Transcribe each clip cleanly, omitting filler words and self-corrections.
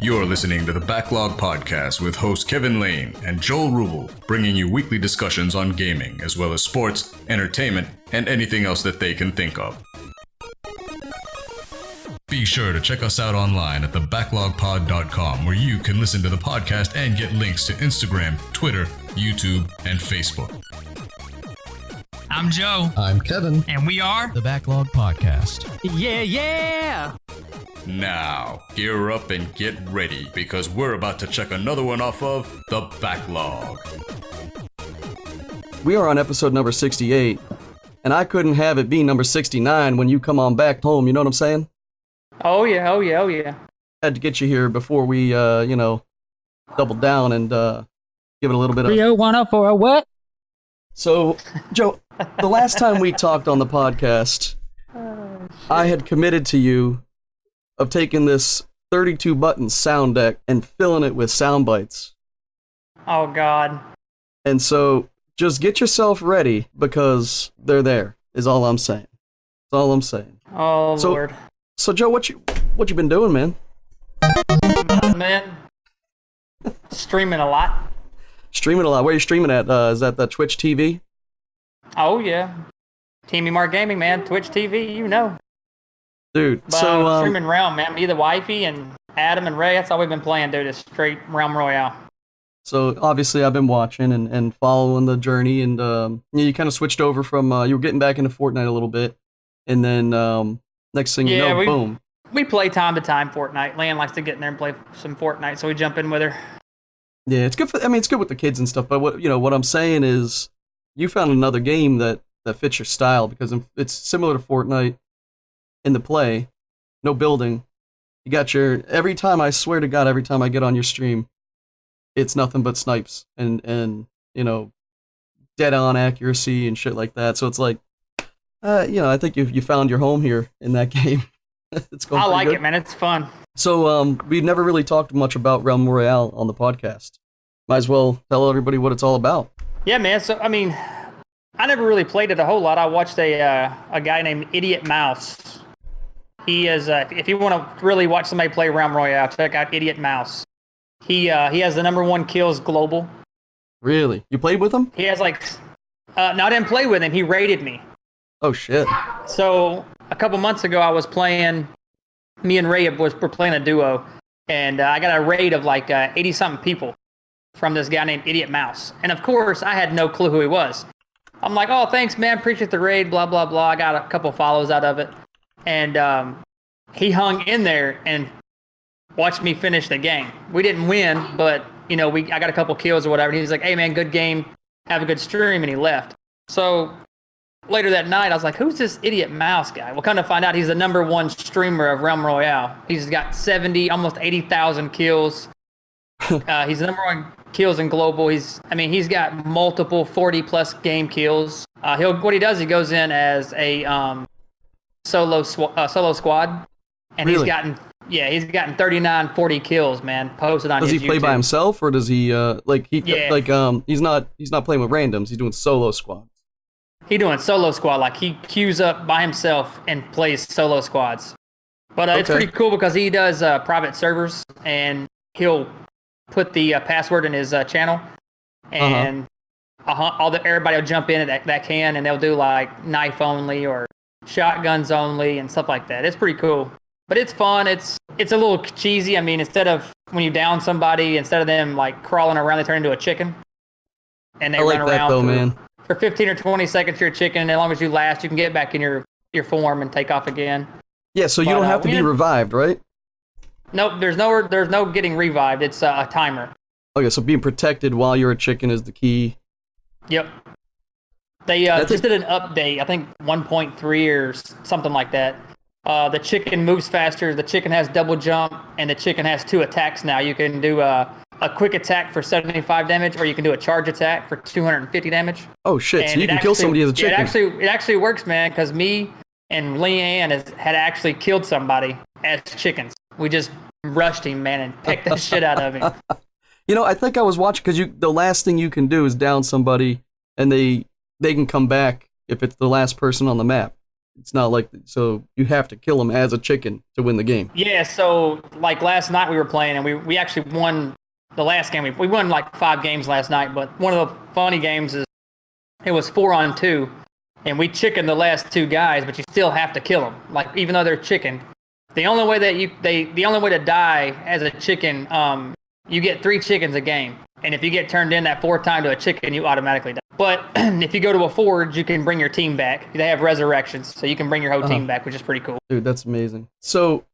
You're listening to the Backlog Podcast with host Kevin Lane and Joel Rubel, bringing you weekly discussions on gaming, as well as sports, entertainment, and anything else that they can think of. Be sure to check us out online at thebacklogpod.com, where you can listen to the podcast and get links to Instagram, Twitter, YouTube, and Facebook. I'm Joe. I'm Kevin. And we are the Backlog Podcast. Yeah! Now, gear up and get ready, because we're about to check another one off of the Backlog. We are on episode number 68, and I couldn't have it be number 69 when you come on back home, you know what I'm saying? Oh yeah. Had to get you here before we, double down and give it a little bit of... 301 for a what? So, Joe, the last time we talked on the podcast, I had committed to you of taking this 32-button sound deck and filling it with sound bites. Oh, God. And so, just get yourself ready, because they're there, is all I'm saying. That's all I'm saying. Oh, Lord. So, Joe, what you been doing, man? Man, streaming a lot. Streaming a lot. Where are you streaming at? Is that the Twitch TV? Oh, yeah. Teamy Mark Gaming, man. Twitch TV, you know. Dude, but so... streaming Realm, man. Me, the wifey, and Adam and Ray, that's all we've been playing, dude, is straight Realm Royale. So, obviously, I've been watching and following the journey, and you kind of switched over from... you were getting back into Fortnite a little bit, and then next thing you know, boom. We play time to time Fortnite. Lan likes to get in there and play some Fortnite, so we jump in with her. Yeah, it's good it's good with the kids and stuff, but what I'm saying is you found another game that fits your style, because it's similar to Fortnite in the play, no building. You got every time I get on your stream, it's nothing but snipes and dead on accuracy and shit like that. So it's like, I think you found your home here in that game. It's going. I like good. it, man. It's fun. So, we never really talked much about Realm Royale on the podcast. Might as well tell everybody what it's all about. Yeah, man. So, I mean, I never really played it a whole lot. I watched a guy named Idiot Mouse. He is, if you want to really watch somebody play Realm Royale, check out Idiot Mouse. He has the #1 kills global. Really? You played with him? He has no, I didn't play with him. He raided me. Oh, shit. So, a couple months ago, I was playing... Me and Ray were playing a duo, and I got a raid of 80-something people from this guy named Idiot Mouse. And of course, I had no clue who he was. I'm like, oh, thanks, man. Appreciate the raid, blah, blah, blah. I got a couple follows out of it. And he hung in there and watched me finish the game. We didn't win, but, I got a couple kills or whatever. And he was like, hey, man, good game. Have a good stream. And he left. So... later that night, I was like, who's this Idiot Mouse guy? Well, come to find out, he's the +1 streamer of Realm Royale. He's got 70, almost 80,000 kills. He's the #1 kills in global. He's got multiple 40-plus game kills. What he does, he goes in as a solo squad. And really? he's gotten 39, 40 kills, man, posted on his YouTube. Does he play by himself, or does he, he's not playing with randoms, he's doing solo squad? He doing solo squad, he queues up by himself and plays solo squads. But It's pretty cool because he does private servers, and he'll put the password in his channel, and everybody will jump in that can, and they'll do knife only or shotguns only and stuff like that. It's pretty cool, but it's fun. It's a little cheesy. I mean, instead of when you down somebody, instead of them crawling around, they turn into a chicken, and they run around. Man. For 15 or 20 seconds, you're a chicken, and as long as you last, you can get back in your form and take off again. Yeah, so you don't have to be revived, right? Nope, there's no getting revived. It's a timer. Okay, so being protected while you're a chicken is the key. Yep. They just did an update, I think 1.3 or something like that. The chicken moves faster, the chicken has double jump, and the chicken has 2 attacks now. You can do a quick attack for 75 damage, or you can do a charge attack for 250 damage. Oh shit, and so you can kill somebody as a chicken. It actually works, man, because me and Leanne had actually killed somebody as chickens. We just rushed him, man, and pecked the shit out of him. I think I was watching, because the last thing you can do is down somebody, and they can come back if it's the last person on the map. It's not like, so you have to kill them as a chicken to win the game. Yeah, so like last night we were playing, and we actually won the last game. We won like 5 games last night, but one of the funny games is it was 4-on-2, and we chickened the last 2 guys, but you still have to kill them. Like, even though they're chicken, the only way to die as a chicken, you get 3 chickens a game. And if you get turned in that 4th time to a chicken, you automatically die. But if you go to a forge, you can bring your team back. They have resurrections, so you can bring your whole team back, which is pretty cool. Dude, that's amazing. So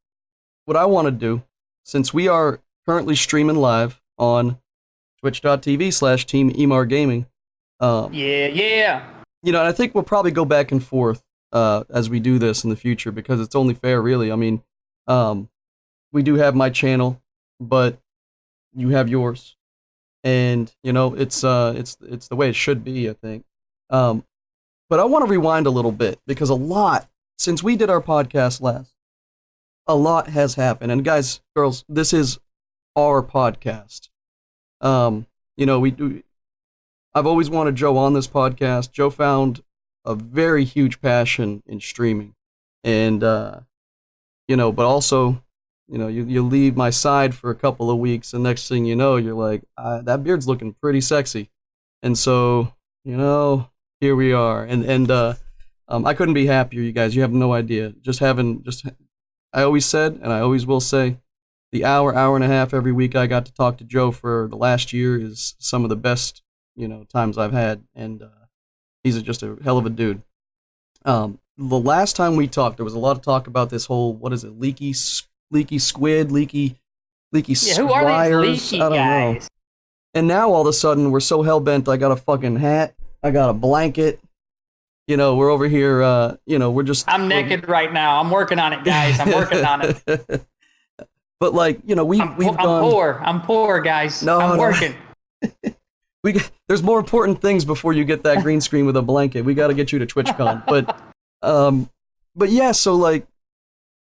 what I want to do, since we are currently streaming live on twitch.tv/Team Emar Gaming. Yeah. You know, and I think we'll probably go back and forth as we do this in the future, because it's only fair, really. I mean, we do have my channel, but you have yours. And, you know, it's the way it should be, I think. But I want to rewind a little bit, because since we did our podcast last, a lot has happened. And guys, girls, this is our podcast. You know, I've always wanted Joe on this podcast. Joe found a very huge passion in streaming. And, you know, but also, you know, you leave my side for a couple of weeks, and next thing you know, you're like, that beard's looking pretty sexy. And so, you know, here we are. And I couldn't be happier, you guys. You have no idea. I always said, and I always will say, the hour and a half every week I got to talk to Joe for the last year is some of the best, you know, times I've had. And he's just a hell of a dude. The last time we talked, there was a lot of talk about this whole, what is it, leaky squid, leaky who are these leaky I don't guys? know. And now all of a sudden we're so hell-bent, I got a fucking hat, I got a blanket, you know, we're over here, you know, I'm naked right now. I'm working on it, guys. I'm working on it. But like, you know, I'm poor, guys. I'm working. There's more important things before you get that green screen with a blanket. We got to get you to TwitchCon. But yeah, so like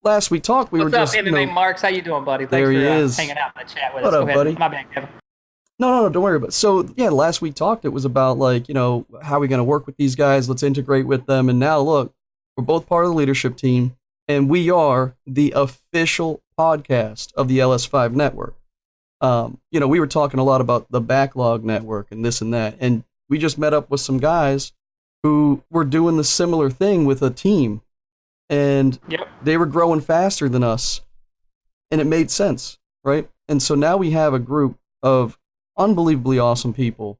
last we talked, we What's were up, just, MMA you know, Marks? How you doing, buddy? Thanks there he for is. hanging out in the chat with What us. up, Go ahead. buddy? My bad, Kevin. No, don't worry about it. So yeah, last we talked, it was about like, you know, how are we going to work with these guys? Let's integrate with them. And now look, we're both part of the leadership team, and we are the official podcast of the LS5 network. You know, we were talking a lot about the Backlog network and this and that, and we just met up with some guys who were doing the similar thing with a team, and they were growing faster than us, and it made sense, right? And so now we have a group of unbelievably awesome people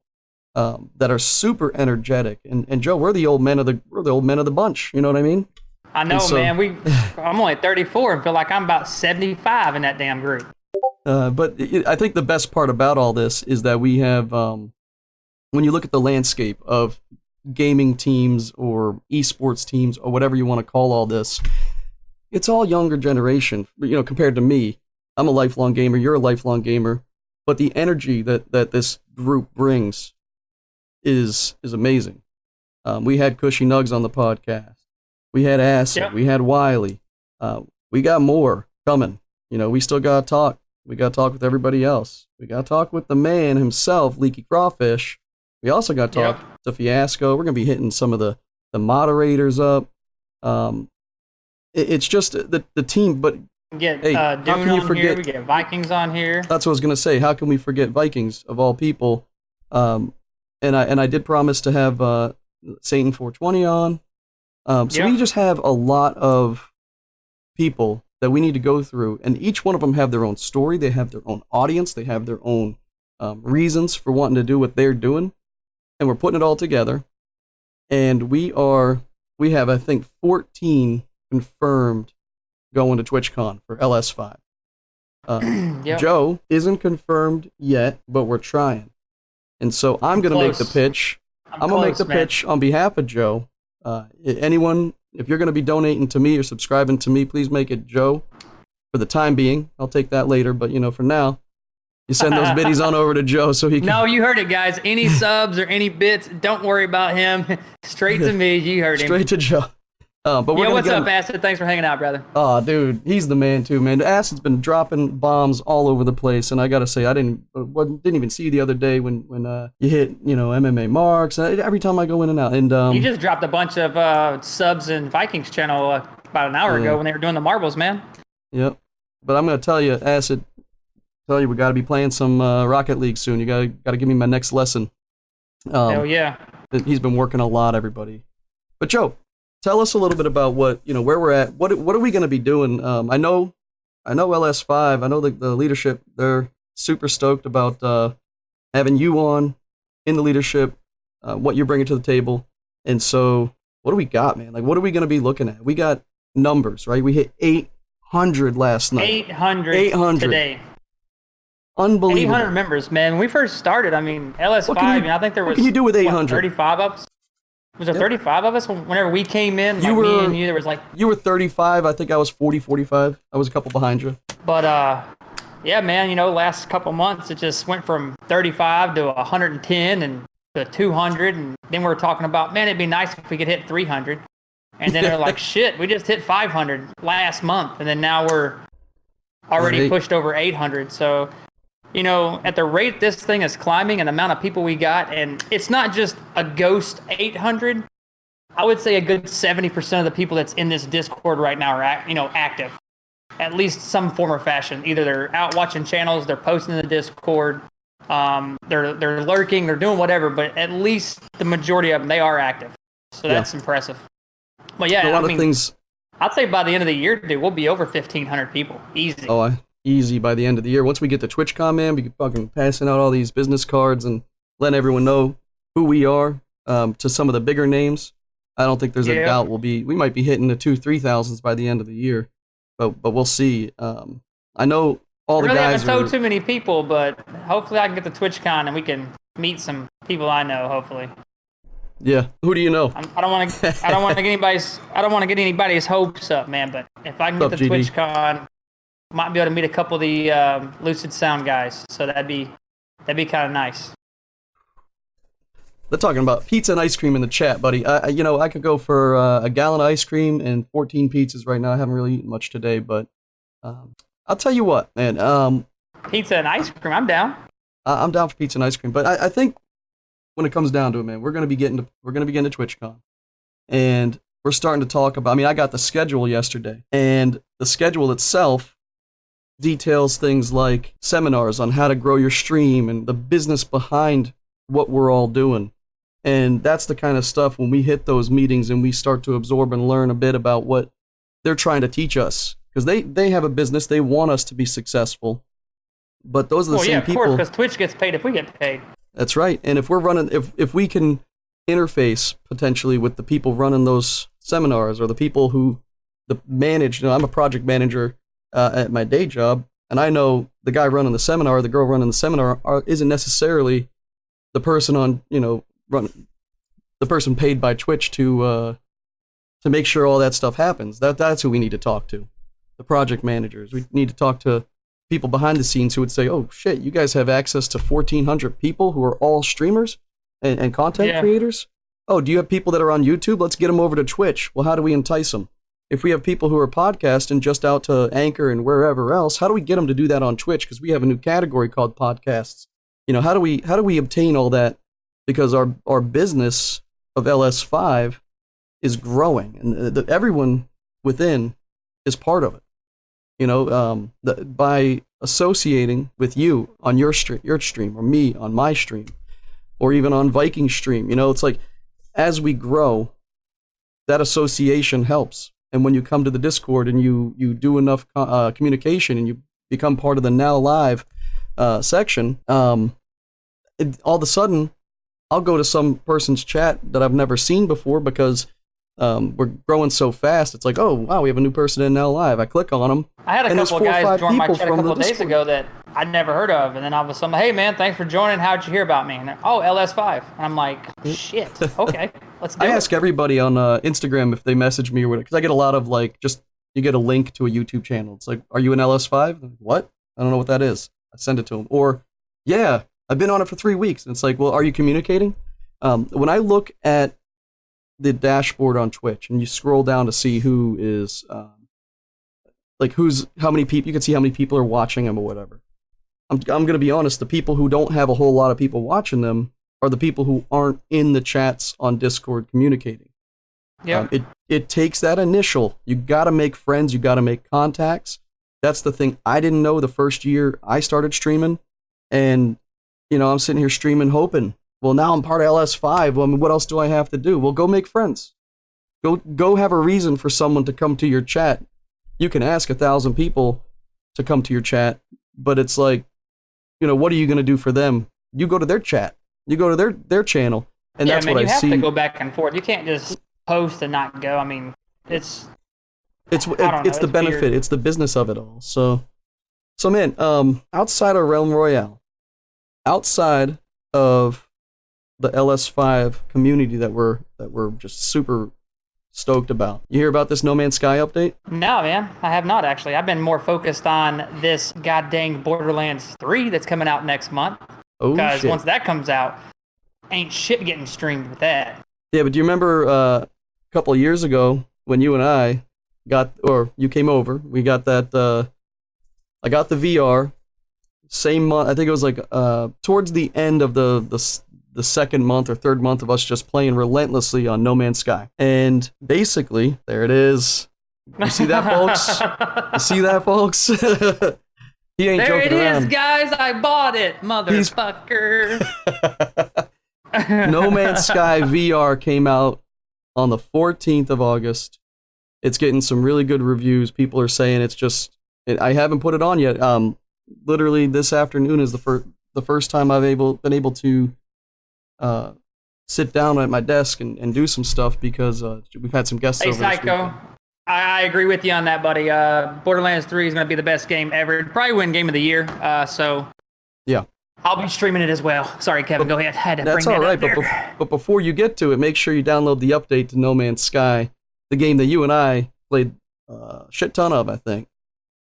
that are super energetic, and Joe, we're the old men of the bunch. You know what I mean? I know, man. I'm only 34 and feel like I'm about 75 in that damn group. But I think the best part about all this is that we have, when you look at the landscape of gaming teams or esports teams or whatever you want to call all this, it's all younger generation. You know, compared to me, I'm a lifelong gamer. You're a lifelong gamer. But the energy that this group brings is amazing. We had Cushy Nugs on the podcast. We had Acid. Yep. We had Wiley. We got more coming. You know, we still got to talk. We got to talk with everybody else. We got to talk with the man himself, Leaky Crawfish. We also got to talk to Fiasco. We're going to be hitting some of the moderators up. It's just the team, but We get hey, Dune how can you on forget? here. We get Vikings on here. That's what I was going to say. How can we forget Vikings, of all people? And I did promise to have Satan 420 on. So we just have a lot of people that we need to go through, and each one of them have their own story. They have their own audience. They have their own reasons for wanting to do what they're doing, and we're putting it all together. And we have, I think, 14 confirmed going to TwitchCon for LS5. Joe isn't confirmed yet, but we're trying. And so I'm going to make the pitch. I'm going to make the pitch on behalf of Joe. Anyone, if you're going to be donating to me or subscribing to me, please make it Joe for the time being. I'll take that later, but you know, for now, you send those biddies on over to Joe so he can... No, you heard it, guys. Any subs or any bits, don't worry about him. Straight to me. You heard him. Straight to Joe. But we're Yo, gonna what's get up, Acid? Thanks for hanging out, brother. Oh, dude, he's the man too, man. Acid's been dropping bombs all over the place, and I gotta say, I didn't even see you the other day when you hit, MMA marks. Every time I go in and out, and You just dropped a bunch of subs in Vikings channel about an hour ago when they were doing the marbles, man. Yep. But I'm gonna tell you, Acid, we gotta be playing some Rocket League soon. You gotta give me my next lesson. Hell yeah. He's been working a lot, everybody. But Joe, tell us a little bit about what where we're at. What are we gonna be doing? I know LS5. I know the leadership. They're super stoked about having you on in the leadership. What you're bringing to the table. And so, what do we got, man? Like, what are we gonna be looking at? We got numbers, right? We hit 800 last night. 800 today. Unbelievable. 800 members, man. When we first started, I mean, LS5, I think there was. What can you do with 800? 35 of us? Was there 35 of us whenever we came in? Like me and you, there was like. You were 35. I think I was 40, 45. I was a couple behind you. But, yeah, man, last couple months, it just went from 35 to 110 and to 200. And then we were talking about, man, it'd be nice if we could hit 300. And then they're like, shit, we just hit 500 last month. And then now we're already pushed over 800. So, at the rate this thing is climbing and the amount of people we got, and it's not just a ghost 800. I would say a good 70% of the people that's in this Discord right now are, active. At least some form or fashion. Either they're out watching channels, they're posting in the Discord, they're lurking, they're doing whatever, but at least the majority of them, they are active. So that's impressive. But yeah, a lot of things. I'd say by the end of the year, dude, we'll be over 1,500 people. Easy. Oh, easy by the end of the year. Once we get to Twitchcon, man, we can fucking passing out all these business cards and letting everyone know who we are. To some of the bigger names, I don't think there's a doubt we might be hitting the 2,000-3,000s by the end of the year, but we'll see. I know all the guys. Really haven't told too many people, but hopefully I can get to Twitchcon and we can meet some people I know. Hopefully. Yeah. Who do you know? I don't want to get anybody's hopes up, man. But if I can get to Twitchcon, might be able to meet a couple of the Lucid Sound guys. So that'd be kind of nice. They're talking about pizza and ice cream in the chat, buddy. I could go for a gallon of ice cream and 14 pizzas right now. I haven't really eaten much today, but I'll tell you what, man. Pizza and ice cream, I'm down. I'm down for pizza and ice cream, but I think when it comes down to it, man, we're gonna be getting to TwitchCon, and we're starting to talk about. I mean, I got the schedule yesterday, and the schedule itself details things like seminars on how to grow your stream and the business behind what we're all doing. And that's the kind of stuff when we hit those meetings and we start to absorb and learn a bit about what they're trying to teach us. Because they have a business, they want us to be successful. But those are the same people. Of course, because Twitch gets paid if we get paid. That's right. And if we're running, if we can interface potentially with the people running those seminars or the people who manage, I'm a project manager at my day job, and I know the guy running the seminar, the girl running the seminar isn't necessarily the person on, the person paid by Twitch to make sure all that stuff happens. That's who we need to talk to, the project managers. We need to talk to people behind the scenes who would say, "Oh shit, you guys have access to 1,400 people who are all streamers and content creators. Oh, do you have people that are on YouTube? Let's get them over to Twitch. Well, how do we entice them? If we have people who are podcasting just out to Anchor and wherever else, how do we get them to do that on Twitch? Because we have a new category called podcasts. How do we obtain all that? Because our business of LS5 is growing, and everyone within is part of it. By associating with you on your stream, or me on my stream, or even on Viking stream, it's like as we grow, that association helps. And when you come to the Discord and you do enough communication and you become part of the Now Live section, all of a sudden, I'll go to some person's chat that I've never seen before because we're growing so fast. It's like, oh, wow, we have a new person in Now Live. I click on them. I had a couple of guys join my chat a couple of days ago that I'd never heard of. And then all of a sudden, hey, man, thanks for joining. How'd you hear about me? And oh, LS5. And I'm like, shit, okay, let's do it. I ask everybody on Instagram if they message me or whatever, because I get a lot of you get a link to a YouTube channel. It's like, are you an LS5? Like, what? I don't know what that is. I send it to them. Or, yeah, I've been on it for 3 weeks. And it's like, well, are you communicating? When I look at the dashboard on Twitch and you scroll down to see who is how many people, you can see how many people are watching them or whatever. I'm gonna be honest, the people who don't have a whole lot of people watching them are the people who aren't in the chats on Discord communicating. Yeah. It takes that initial. You gotta make friends. You gotta make contacts. That's the thing I didn't know the first year I started streaming, and I'm sitting here streaming, hoping. Well, now I'm part of LS5. Well, I mean, what else do I have to do? Well, go make friends. Go have a reason for someone to come to your chat. You can ask 1,000 people to come to your chat, but it's like, what are you gonna do for them? You go to their chat. You go to their channel, and that's what I see. You have to go back and forth. You can't just post and not go. I mean, it's the benefit. Weird. It's the business of it all. So man, outside of Realm Royale, outside of the LS5 community that we're just super stoked about. You hear about this No Man's Sky update? No, man, I have not actually. I've been more focused on this goddamn Borderlands 3 that's coming out next month. Oh, because shit. once that comes out, ain't shit getting streamed with that. Yeah, but do you remember a couple of years ago when you and I you came over, we got that, I got the VR, same month, I think it was like towards the end of the second month or third month of us just playing relentlessly on No Man's Sky. And basically, there it is. You see that, folks? You see that, folks? He ain't there joking around. There it is, guys. I bought it, motherfucker. No Man's Sky VR came out on the 14th of August. It's getting some really good reviews. People are saying I haven't put it on yet. Literally this afternoon is the first time I've been able to sit down at my desk and do some stuff because we've had some guests over. Hey, Psycho. I agree with you on that, buddy. Borderlands 3 is going to be the best game ever. It'll probably win Game of the Year. So yeah, I'll be streaming it as well. Sorry, Kevin. Go ahead. Had to that's bring all that right. up there. But before you get to it, make sure you download the update to No Man's Sky, the game that you and I played a shit ton of, I think.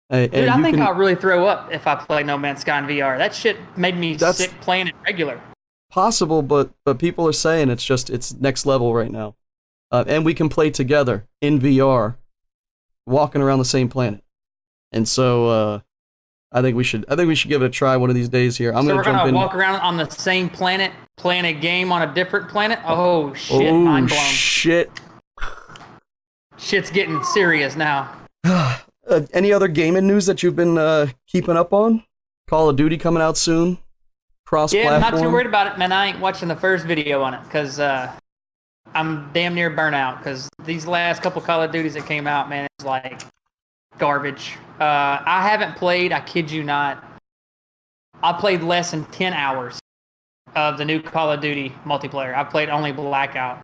Dude, I think I'll really throw up if I play No Man's Sky in VR. That shit made me sick playing it regular. Possible, but people are saying it's next level right now, and we can play together in VR, walking around the same planet, and so I think we should give it a try one of these days here. We're gonna walk around on the same planet, playing a game on a different planet. Oh shit! Mind blown. Shit. Shit's getting serious now. Any other gaming news that you've been keeping up on? Call of Duty coming out soon. Cross-platform. Yeah, I'm not too worried about it, man. I ain't watching the first video on it because I'm damn near burnout because these last couple Call of Duties that came out, man, it's like garbage. I haven't played, I kid you not, I played less than 10 hours of the new Call of Duty multiplayer. I played only Blackout.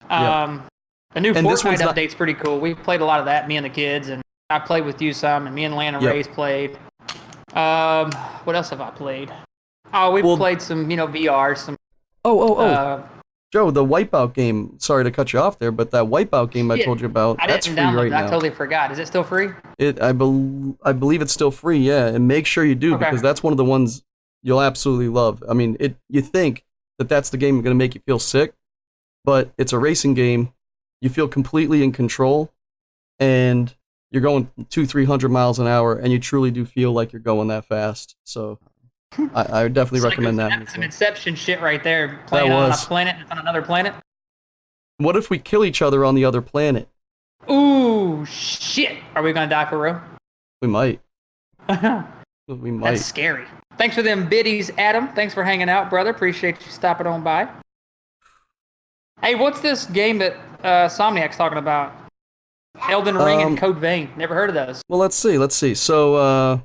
The new Fortnite update's pretty cool. We played a lot of that, me and the kids, and I played with you some, and me and Lan and Ray's played. What else have I played? Oh, we played some, VR, some... Joe, the Wipeout game, sorry to cut you off there, but that Wipeout game I told you about, that's free right now. I totally forgot. Is it still free? I believe it's still free, yeah, and make sure you do, because that's one of the ones you'll absolutely love. I mean, you think that's the game going to make you feel sick, but it's a racing game. You feel completely in control, and you're going 200-300 miles an hour, and you truly do feel like you're going that fast, so... I would definitely recommend that. That's some Inception shit right there. Playing on a planet on another planet. What if we kill each other on the other planet? Ooh, shit. Are we going to die for real? We might. We might. That's scary. Thanks for them biddies, Adam. Thanks for hanging out, brother. Appreciate you stopping on by. Hey, what's this game that Somniac's talking about? Elden Ring and Code Vein. Never heard of those. Well, let's see. So,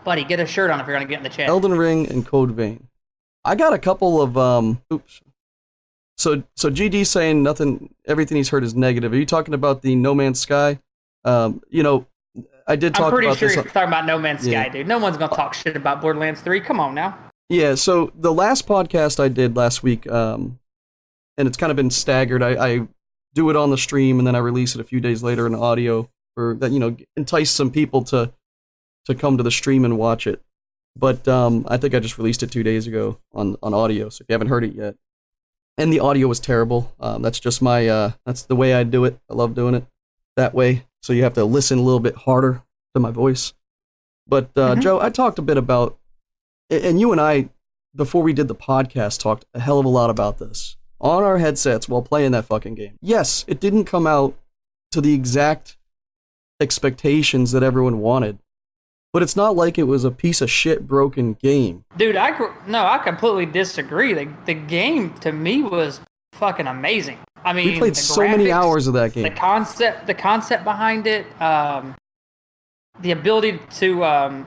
buddy, get a shirt on if you're going to get in the chat. Elden Ring and Code Vein. I got a couple of, So GD saying everything he's heard is negative. Are you talking about the No Man's Sky? I did talk about this. I'm pretty sure he's talking about No Man's Sky, dude. No one's going to talk shit about Borderlands 3. Come on now. Yeah, so the last podcast I did last week, and it's kind of been staggered. I do it on the stream, and then I release it a few days later in audio for that, entice some people to come to the stream and watch it. But I think I just released it 2 days ago on audio, so if you haven't heard it yet, and the audio was terrible. That's just that's the way I do it. I love doing it that way. So you have to listen a little bit harder to my voice. But Joe, I talked a bit about, and you and I, before we did the podcast, talked a hell of a lot about this on our headsets while playing that fucking game. Yes, it didn't come out to the exact expectations that everyone wanted, but it's not like it was a piece of shit broken game. Dude, I completely disagree. The game to me was fucking amazing. I mean, we played so many hours of that game. The concept behind it, the ability to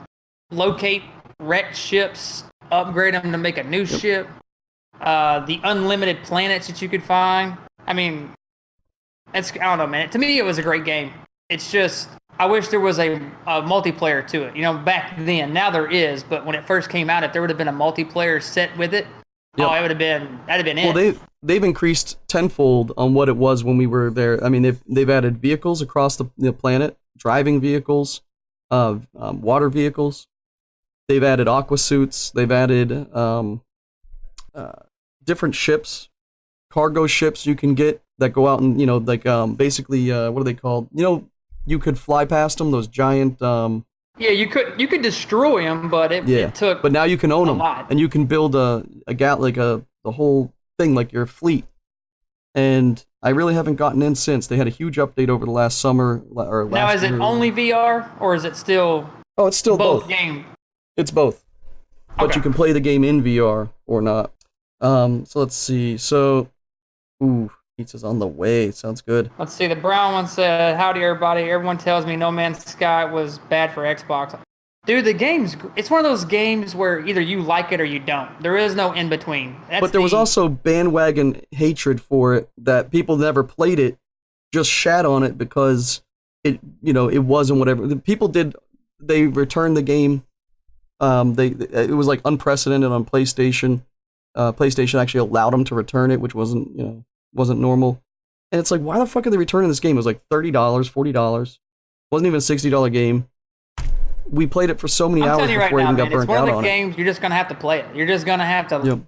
locate wrecked ships, upgrade them to make a new ship, the unlimited planets that you could find. I mean, I don't know, man. To me, it was a great game. It's just, I wish there was a multiplayer to it. You know, back then, now there is, but when it first came out, if there would have been a multiplayer set with it, that'd have been it. Well, they've increased tenfold on what it was when we were there. I mean, they've added vehicles across the planet, driving vehicles, water vehicles. They've added aqua suits. They've added different ships, cargo ships you can get that go out and, basically, what are they called? You could fly past them, those giant... Yeah, you could destroy them, but it took. But now you can own them, lot. and you can build the whole thing like your fleet. And I really haven't gotten in since. They had a huge update over the last summer or last. Now, is it year. only VR or is it still? Oh, it's still both. Game. It's both, but Okay. you can play the game in VR or not. So let's see. So, pizza's on the way. Sounds good. Let's see. The brown one said, "Howdy, everybody. Everyone tells me No Man's Sky was bad for Xbox." Dude, the game's... It's one of those games where either you like it or you don't. There is no in between. But there was also bandwagon hatred for it that people never played it, just shat on it because it wasn't whatever. The people did. They returned the game. It was like unprecedented on PlayStation. PlayStation actually allowed them to return it, which wasn't normal. And it's like, why the fuck are they returning this game? It was like $30, $40. Wasn't even a $60 game. We played it for so many hours before I even got burnt out on it. It's one of the games you're just gonna have to play it. You're just gonna have to. Yep.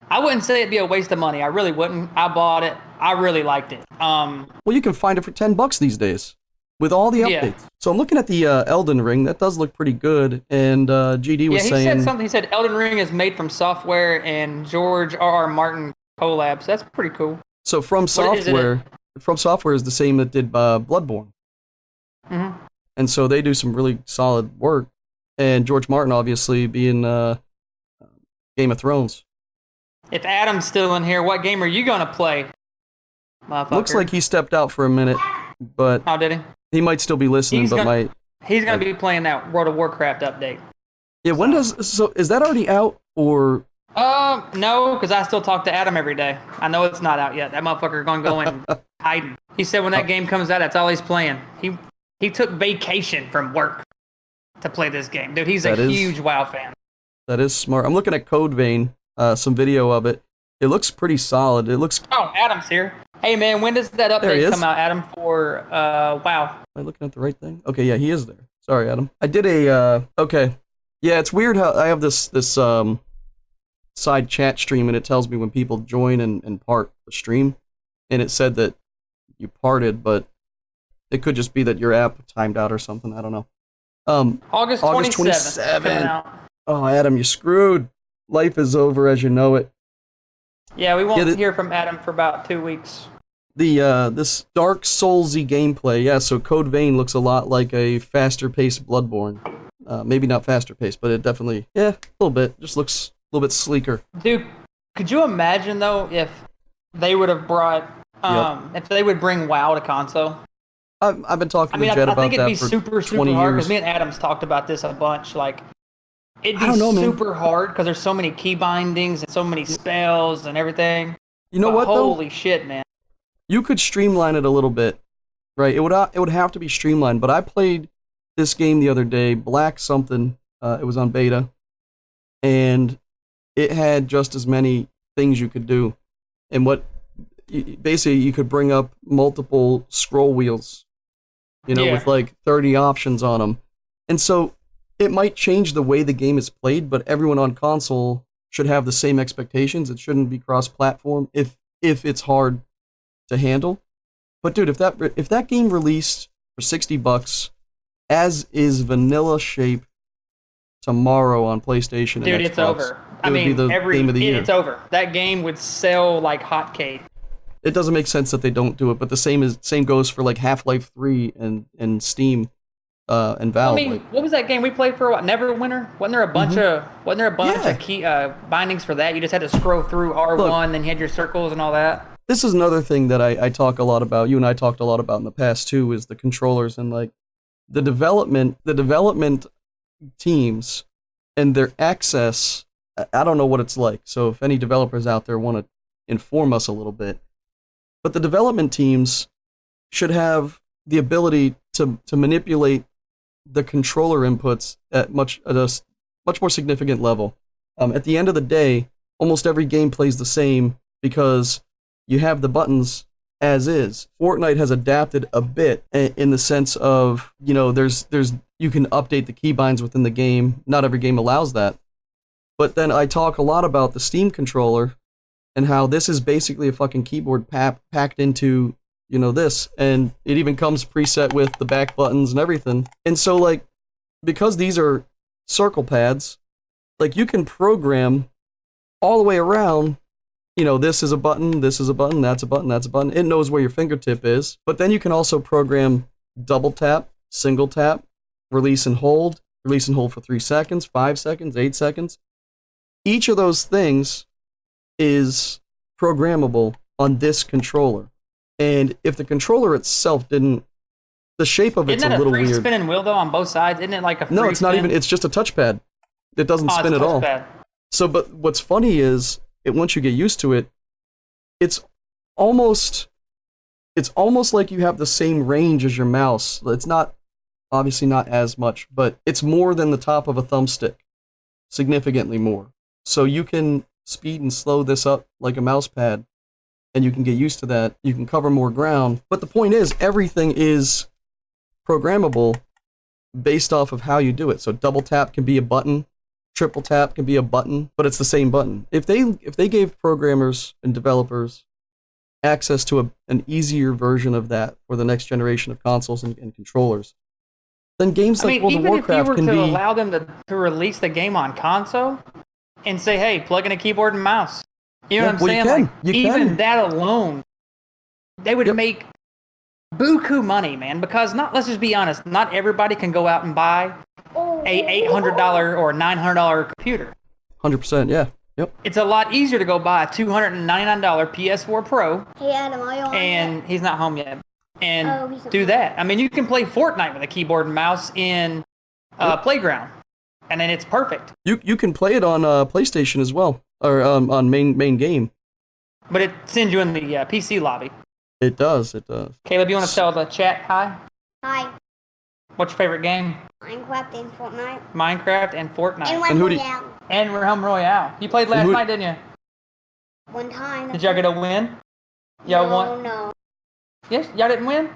I wouldn't say it'd be a waste of money. I really wouldn't. I bought it. I really liked it. Well, you can find it for $10 these days with all the updates. Yeah. So I'm looking at the Elden Ring. That does look pretty good. And GD was saying... he said something. He said Elden Ring is made from software and George R.R. Martin collabs. That's pretty cool. So From Software is the same that did Bloodborne. Mm-hmm. And so they do some really solid work. And George Martin, obviously, being Game of Thrones. If Adam's still in here, what game are you gonna play, motherfucker? Looks like he stepped out for a minute, but... Oh, did he? He might still be listening, He's but He's gonna be playing that World of Warcraft update. Yeah, is that already out, or... No, because I still talk to Adam every day. I know it's not out yet. That motherfucker gonna go in hiding. He said when that game comes out, that's all he's playing. He took vacation from work to play this game. Dude, he's a huge WoW fan. That is smart. I'm looking at Code Vein, some video of it. It looks pretty solid. It looks... Oh, Adam's here. Hey, man, when does that update come out, Adam, for WoW? Am I looking at the right thing? Okay, yeah, he is there. Sorry, Adam. I did a... Okay. Yeah, it's weird how I have this side chat stream, and it tells me when people join and part the stream. And it said that you parted, but it could just be that your app timed out or something. I don't know. August 27th. Oh, Adam, you're screwed. Life is over as you know it. Yeah, we won't hear from Adam for about 2 weeks. This Dark Soulsy gameplay, yeah, so Code Vein looks a lot like a faster-paced Bloodborne. Maybe not faster-paced, but it definitely, a little bit. Just looks a little bit sleeker. Dude, could you imagine, though, if they would have brought, if they would bring WoW to console? I've been talking to Jed about that for 20 years. I think it'd be super hard, because me and Adam's talked about this a bunch, like, it'd be super hard, because there's so many key bindings and so many spells and everything. You know what, though? Holy shit, man. You could streamline it a little bit, right? It would have to be streamlined, but I played this game the other day, Black something, it was on beta, and it had just as many things you could do. And basically you could bring up multiple scroll wheels, with like 30 options on them. And so it might change the way the game is played, but everyone on console should have the same expectations. It shouldn't be cross-platform if it's hard to handle. But dude, if that game released for $60 as is vanilla shape tomorrow on PlayStation and Dude, Xbox, it's over. It would be the game of the year. It's over. That game would sell like hotcakes. It doesn't make sense that they don't do it, but the same goes for like Half-Life 3 and Steam and Valve. I mean, what was that game we played for? What, Neverwinter? Wasn't there a bunch of key bindings for that? You just had to scroll through R1, then you had your circles and all that. This is another thing that I talk a lot about. You and I talked a lot about in the past too, is the controllers and like the development teams and their access. I don't know what it's like. So if any developers out there want to inform us a little bit, but the development teams should have the ability to manipulate the controller inputs at a much more significant level. At the end of the day, almost every game plays the same because you have the buttons as is. Fortnite has adapted a bit in the sense of, there's you can update the keybinds within the game. Not every game allows that. But then I talk a lot about the Steam controller and how this is basically a fucking keyboard packed into, this, and it even comes preset with the back buttons and everything. And so, like, because these are circle pads, like, you can program all the way around, this is a button, that's a button, that's a button. It knows where your fingertip is. But then you can also program double tap, single tap, release and hold for 3 seconds, 5 seconds, 8 seconds. Each of those things is programmable on this controller. And if the controller itself the shape of it's a little weird. Isn't that a free spinning wheel though on both sides? Isn't it like a free No, it's not spin? even, it's just a touchpad. It doesn't spin at all. So, but what's funny is, once you get used to it, it's almost like you have the same range as your mouse. It's not, obviously not as much, but it's more than the top of a thumbstick. Significantly more. So you can speed and slow this up like a mouse pad, and you can get used to that. You can cover more ground. But the point is, everything is programmable based off of how you do it. So double tap can be a button, triple tap can be a button, but it's the same button. If they gave programmers and developers access to an easier version of that for the next generation of consoles and controllers, then games like World of Warcraft can be... even if you were to allow them to release the game on console and say, hey, plug in a keyboard and mouse. You know what I'm saying? Even that alone, they would make buku money, man, because let's just be honest, not everybody can go out and buy a $800 or $900 computer. 100%, yeah. Yep. It's a lot easier to go buy a $299 PS4 Pro. Hey Adam, are you on and yet? He's not home yet. And do that. I mean, you can play Fortnite with a keyboard and mouse in Playground, and then it's perfect. You can play it on PlayStation as well, or on main game. But it sends you in the PC lobby. It does. Caleb, you want to tell the chat hi? Hi. What's your favorite game? Minecraft and Fortnite. Minecraft and Fortnite. And Royale. And Realm Royale. You played last night, didn't you? One time. Did y'all get a win? Y'all won? No. Yes, y'all didn't win?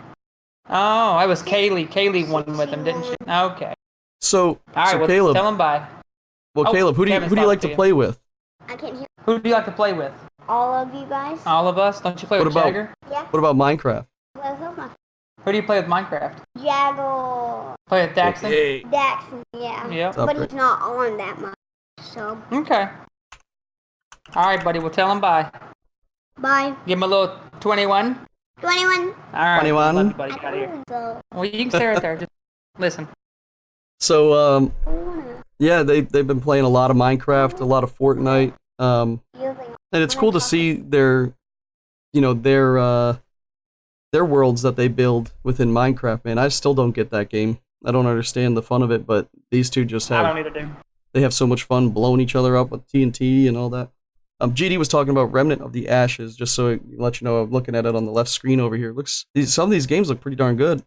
Oh, I was Kaylee. Kaylee won with him, didn't she? Okay. So, all right, well, Caleb, tell him bye. Well, Caleb, who do you like to play with? I can't hear. Who do you like to play with? All of you guys. All of us? Don't you play with Jagger? Yeah. What about Minecraft? Who do you play with Minecraft? Jagger. Play with Daxon? Hey. Daxon, yeah. Yep. But he's not on that much, so. Okay. All right, buddy. Well, tell him bye. Bye. Give him a little 21. 21. All right. 21. Love you, buddy. Get out of here. So. Well, you can stay right there. Just listen. So, yeah, they've been playing a lot of Minecraft, a lot of Fortnite, and it's cool to see their worlds that they build within Minecraft. Man, I still don't get that game. I don't understand the fun of it, but these two just have. I don't either, dude. They have so much fun blowing each other up with TNT and all that. GD was talking about Remnant of the Ashes, just so I let you know. I'm looking at it on the left screen over here. Some of these games look pretty darn good.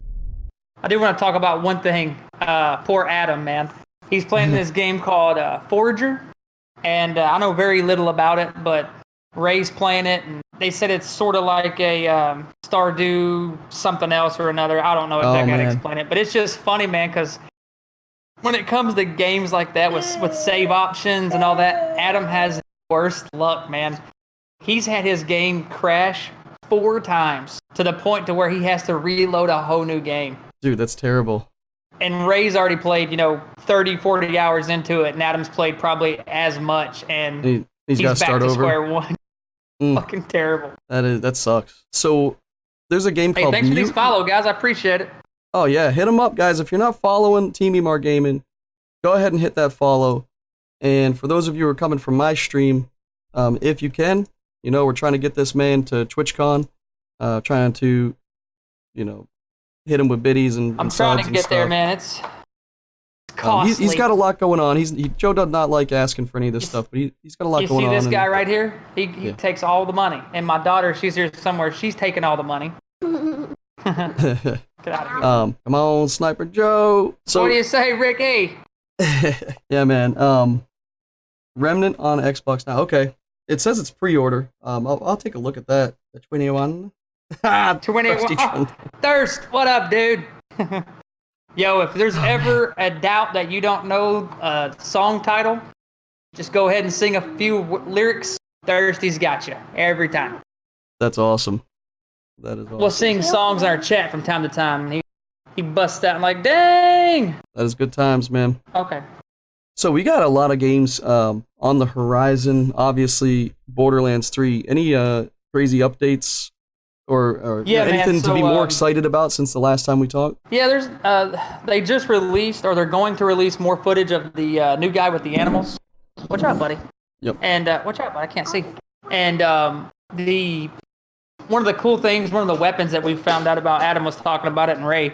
I do want to talk about one thing. Poor Adam, man. He's playing this game called Forager, and I know very little about it, but Ray's playing it, and they said it's sort of like a Stardew something else or another. I don't know exactly how to explain it, but it's just funny, man, because when it comes to games like that with save options and all that, Adam has worst luck, man. He's had his game crash 4 times to the point to where he has to reload a whole new game. Dude, that's terrible. And Ray's already played, 30, 40 hours into it, and Adam's played probably as much, and he's got to back start to over. square one. Fucking terrible. That sucks. So there's a game Hey, called thanks for these follow, guys. I appreciate it. Oh yeah, hit them up, guys. If you're not following Team Emar Gaming, go ahead and hit that follow. And for those of you who are coming from my stream, if you can, we're trying to get this man to Twitchcon, trying to, hit him with biddies and I'm subs trying to and get there, stuff. man. It's costly. He's got a lot going on. Joe does not like asking for any of this stuff, but he's got a lot going on. You see this guy right here? He takes all the money. And my daughter, she's here somewhere. She's taking all the money. Get out of here. Come on, Sniper Joe. So what do you say, Ricky? yeah, man. Remnant on Xbox now. Okay, it says it's pre-order. I'll take a look at that. The 21. 21. Oh, Thirst. What up, dude? Yo, if there's ever a doubt that you don't know a song title, just go ahead and sing a few lyrics. Thirsty's got you every time. That's awesome. That is awesome. We'll sing songs in our chat from time to time. And he busts out and like, dang. That is good times, man. Okay. So we got a lot of games on the horizon. Obviously, Borderlands 3. Any crazy updates or anything to be more excited about since the last time we talked? Yeah, there's they just released, or they're going to release more footage of the new guy with the animals. Watch out, buddy. Yep. And watch out, buddy. I can't see. And one of the cool things, one of the weapons that we found out about, Adam was talking about it, and Ray,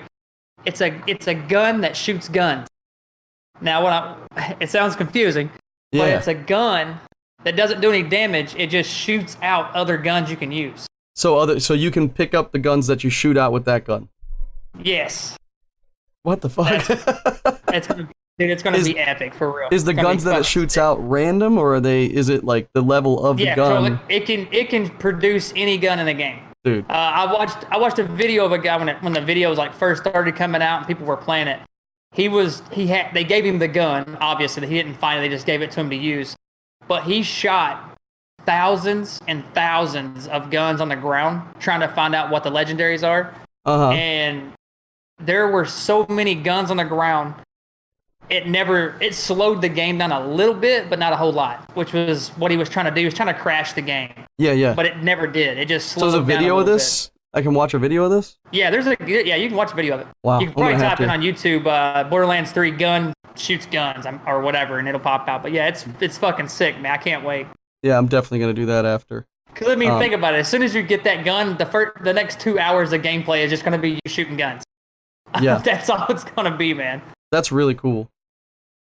it's a gun that shoots guns. Now, it sounds confusing, but it's a gun that doesn't do any damage. It just shoots out other guns you can use. So you can pick up the guns that you shoot out with that gun. Yes. What the fuck? It's gonna be epic for real. Is the guns that it shoots out random, or is it like the level of the gun? Yeah, it can produce any gun in the game. Dude. I watched a video of a guy when the video was like first started coming out and people were playing it. They gave him the gun, obviously he didn't find it, they just gave it to him to use. But he shot thousands and thousands of guns on the ground trying to find out what the legendaries are. And there were so many guns on the ground. It slowed the game down a little bit, but not a whole lot, which was what he was trying to do. He was trying to crash the game. Yeah. But it never did. It just slowed down. So there's a video of this? I can watch a video of this? Yeah, you can watch a video of it. Wow. You can probably type in on YouTube, Borderlands 3 gun shoots guns or whatever, and it'll pop out. But yeah, it's fucking sick, man. I can't wait. Yeah, I'm definitely going to do that after. Because, think about it. As soon as you get that gun, the next 2 hours of gameplay is just going to be you shooting guns. Yeah. That's all it's going to be, man. That's really cool.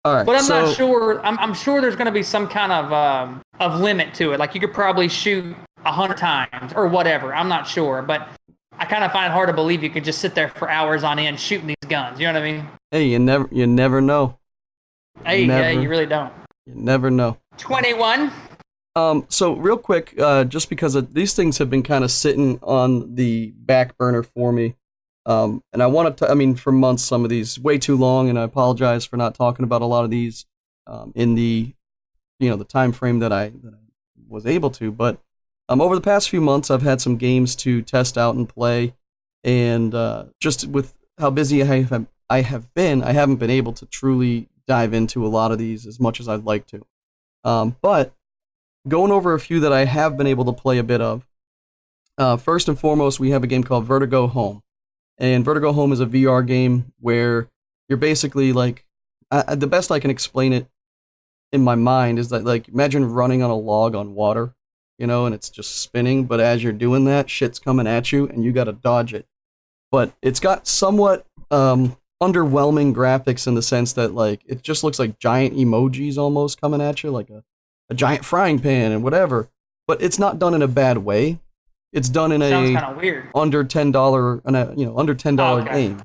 All right. But I'm not sure. I'm sure there's going to be some kind of limit to it. Like, you could probably shoot 100 times or whatever. I'm not sure. But I kind of find it hard to believe you could just sit there for hours on end shooting these guns. You know what I mean? Hey, you never know. Hey, yeah, you really don't. You never know. 21. So real quick, just because these things have been kind of sitting on the back burner for me, and I wanted to, for months, some of these way too long, and I apologize for not talking about a lot of these in the, the time frame that I was able to. But over the past few months, I've had some games to test out and play, and just with how busy I have been, I haven't been able to truly dive into a lot of these as much as I'd like to. But going over a few that I have been able to play a bit of. First and foremost, we have a game called Vertigo Home. And Vertigo Home is a VR game where you're basically like, the best I can explain it in my mind is that, like, imagine running on a log on water, and it's just spinning, but as you're doing that, shit's coming at you and you gotta dodge it. But it's got somewhat underwhelming graphics in the sense that, like, it just looks like giant emojis almost coming at you, like a giant frying pan and whatever, but it's not done in a bad way. It's done in Sounds kind of weird. Under $10 game,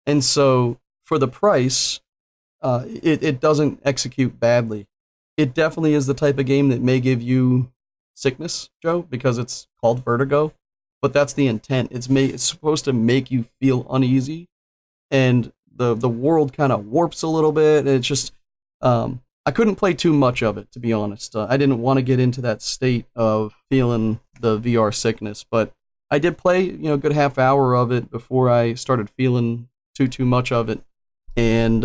and so for the price, it doesn't execute badly. It definitely is the type of game that may give you sickness, Joe, because it's called Vertigo, but that's the intent. It's supposed to make you feel uneasy, and the world kind of warps a little bit. And it's just I couldn't play too much of it, to be honest. I didn't want to get into that state of feeling the VR sickness, but I did play, a good half hour of it before I started feeling too much of it. And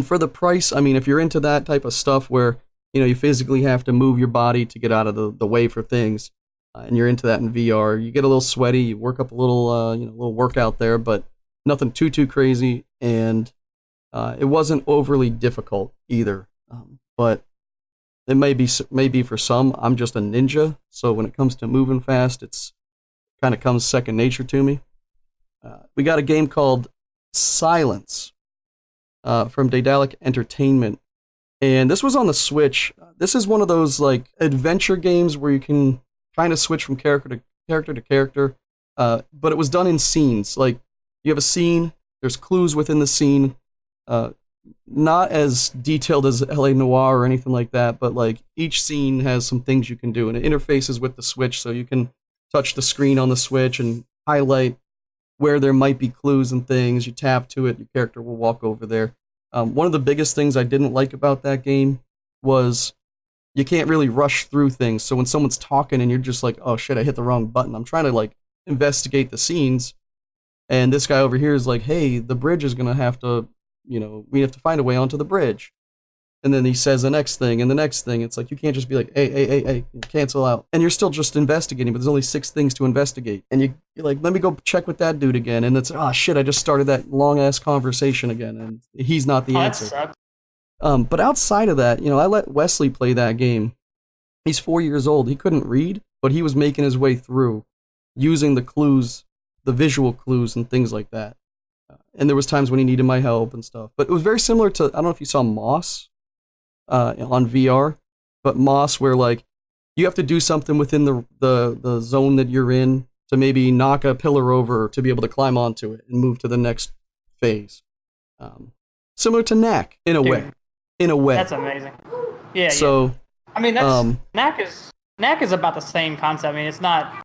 for the price, I mean, if you're into that type of stuff where, you physically have to move your body to get out of the way for things, and you're into that in VR, you get a little sweaty, you work up a little, little workout there, but nothing too crazy, and it wasn't overly difficult either. But it may be for some. I'm just a ninja, so when it comes to moving fast, it's kind of comes second nature to me. We got a game called Silence from Daedalic Entertainment, and this was on the Switch. This is one of those like adventure games where you can kind of switch from character to character, but it was done in scenes. Like you have a scene, there's clues within the scene, not as detailed as LA Noire or anything like that, but like each scene has some things you can do, and it interfaces with the Switch, so you can touch the screen on the Switch and highlight where there might be clues and things. You tap to it, your character will walk over there. One of the biggest things I didn't like about that game was you can't really rush through things. So when someone's talking and you're just like, oh shit, I hit the wrong button. I'm trying to like investigate the scenes. And this guy over here is like, hey, the bridge is going to have to, we have to find a way onto the bridge. And then he says the next thing and the next thing. It's like, you can't just be like, hey, cancel out. And you're still just investigating, but there's only 6 things to investigate. And you're like, let me go check with that dude again. And it's, oh shit, I just started that long-ass conversation again. And he's not the answer. That sucks. But outside of that, I let Wesley play that game. He's 4 years old. He couldn't read, but he was making his way through using the clues, the visual clues and things like that. And there was times when he needed my help and stuff. But it was very similar to, I don't know if you saw Moss on VR, but Moss where like you have to do something within the zone that you're in to maybe knock a pillar over to be able to climb onto it and move to the next phase. Similar to Knack in a way. In a way. That's amazing. Yeah. So, yeah. I mean, that's Knack is about the same concept. I mean, it's not.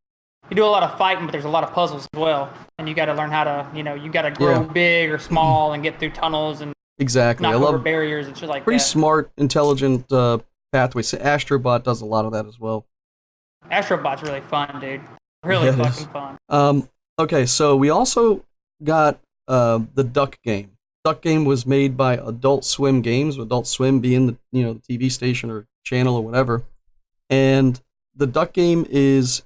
You do a lot of fighting, but there's a lot of puzzles as well, and you got to learn how to, you got to grow big or small and get through tunnels and exactly. knock over barriers and shit like pretty that. Smart, intelligent pathways. Astrobot does a lot of that as well. Astrobot's really fun, dude. Really fucking fun. Okay, so we also got the Duck Game. Duck Game was made by Adult Swim Games, Adult Swim being the the TV station or channel or whatever. And the Duck Game is,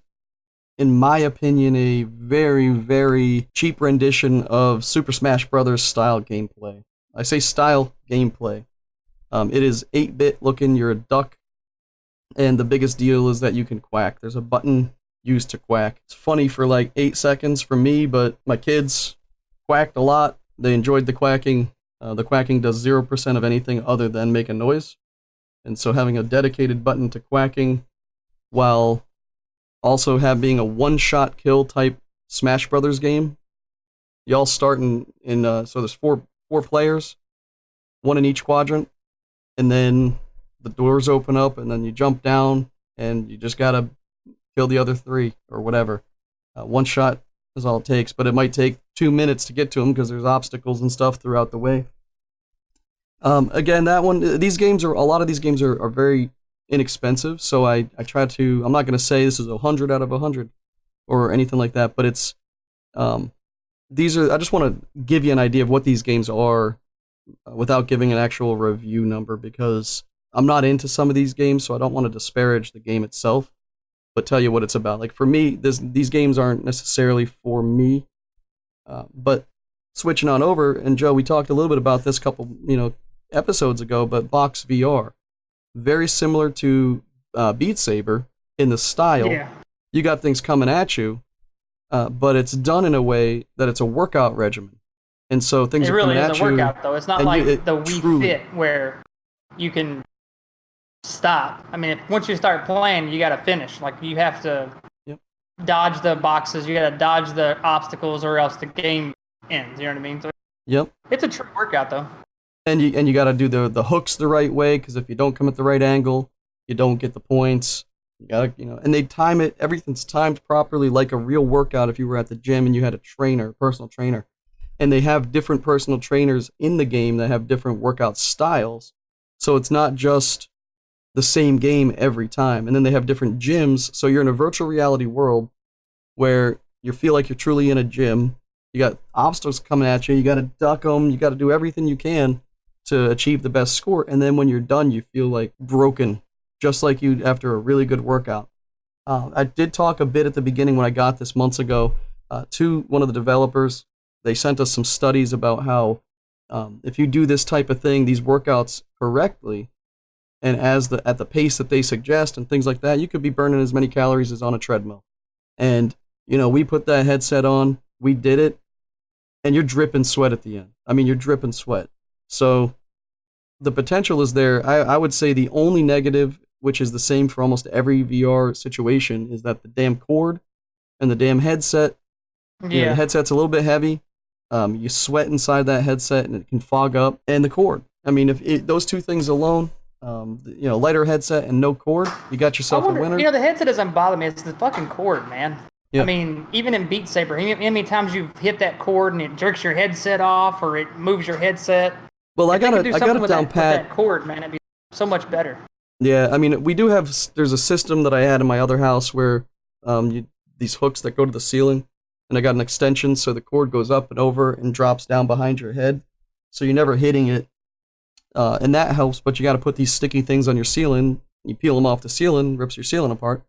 in my opinion, a very, very cheap rendition of Super Smash Bros. Style gameplay. I say style gameplay. It is 8-bit looking, you're a duck, and the biggest deal is that you can quack. There's a button used to quack. It's funny for like 8 seconds for me, but my kids quacked a lot. They enjoyed the quacking. The quacking does 0% of anything other than make a noise. And so having a dedicated button to quacking while also being a one-shot kill type Smash Brothers game. You all start in so there's four players, 1 in each quadrant, and then the doors open up, and then you jump down, and you just gotta kill the other 3 or whatever. One shot is all it takes, but it might take 2 minutes to get to them because there's obstacles and stuff throughout the way. Again, a lot of these games are very inexpensive, so I try to, I'm not going to say this is 100 out of 100 or anything like that, but it's, I just want to give you an idea of what these games are without giving an actual review number, because I'm not into some of these games, so I don't want to disparage the game itself, but tell you what it's about. Like for me, these games aren't necessarily for me, but switching on over, and Joe, we talked a little bit about this couple, episodes ago, but Box VR, very similar to Beat Saber in the style. Yeah. You got things coming at you, but it's done in a way that it's a workout regimen, and so things it are really coming is at a you. workout, though. It's not like the Wii Fit where you can stop. I mean, once you start playing, you got to finish. Like you have to dodge the boxes, you got to dodge the obstacles, or else the game ends. You know what I mean? So it's a true workout, though. And you got to do the hooks the right way, because if you don't come at the right angle, you don't get the points. You got to, and they time it. Everything's timed properly, like a real workout. If you were at the gym and you had a personal trainer, and they have different personal trainers in the game that have different workout styles. So it's not just the same game every time. And then they have different gyms, so you're in a virtual reality world where you feel like you're truly in a gym. You got obstacles coming at you, you got to duck them, you got to do everything you can to achieve the best score, and then when you're done, you feel like broken, just like you after a really good workout. I did talk a bit at the beginning when I got this months ago to one of the developers. They sent us some studies about how if you do this type of thing, these workouts correctly, and at the pace that they suggest and things like that, you could be burning as many calories as on a treadmill. And we put that headset on, we did it, and you're dripping sweat at the end. I mean, you're dripping sweat. So the potential is there. I would say the only negative, which is the same for almost every VR situation, is that the damn cord and the damn headset. The headset's a little bit heavy. You sweat inside that headset and it can fog up. And the cord. I mean, if those two things alone, lighter headset and no cord, you got yourself a winner. The headset doesn't bother me. It's the fucking cord, man. Yep. I mean, even in Beat Saber, how many times you've hit that cord and it jerks your headset off or it moves your headset? Well, I got it down pat. That cord, man, it'd be so much better. Yeah, I mean, there's a system that I had in my other house where these hooks that go to the ceiling, and I got an extension so the cord goes up and over and drops down behind your head, so you're never hitting it, and that helps, but you got to put these sticky things on your ceiling, you peel them off the ceiling, rips your ceiling apart.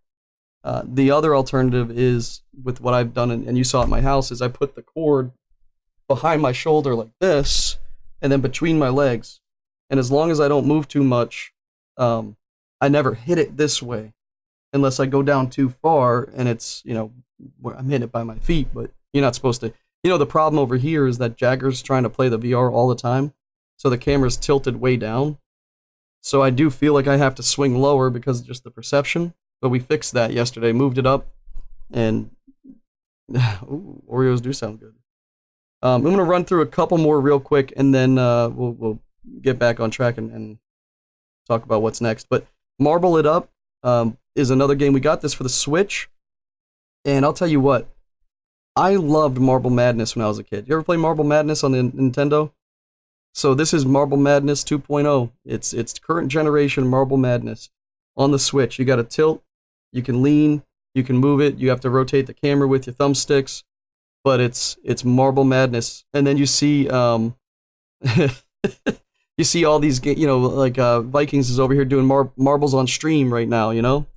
The other alternative is, with what I've done, and you saw at my house, is I put the cord behind my shoulder like this, and then between my legs, and as long as I don't move too much, I never hit it this way, unless I go down too far, and it's, where I'm hitting it by my feet, but you're not supposed to. The problem over here is that Jagger's trying to play the VR all the time, so the camera's tilted way down, so I do feel like I have to swing lower because of just the perception, but we fixed that yesterday, moved it up, and ooh, Oreos do sound good. I'm going to run through a couple more real quick, and then we'll get back on track and talk about what's next. But Marble It Up is another game. We got this for the Switch, and I'll tell you what, I loved Marble Madness when I was a kid. You ever play Marble Madness on the Nintendo? So this is Marble Madness 2.0. It's current generation Marble Madness on the Switch. You got to tilt, you can lean, you can move it, you have to rotate the camera with your thumbsticks. But it's Marble Madness, and then you see you see all these Vikings is over here doing marbles on stream right now,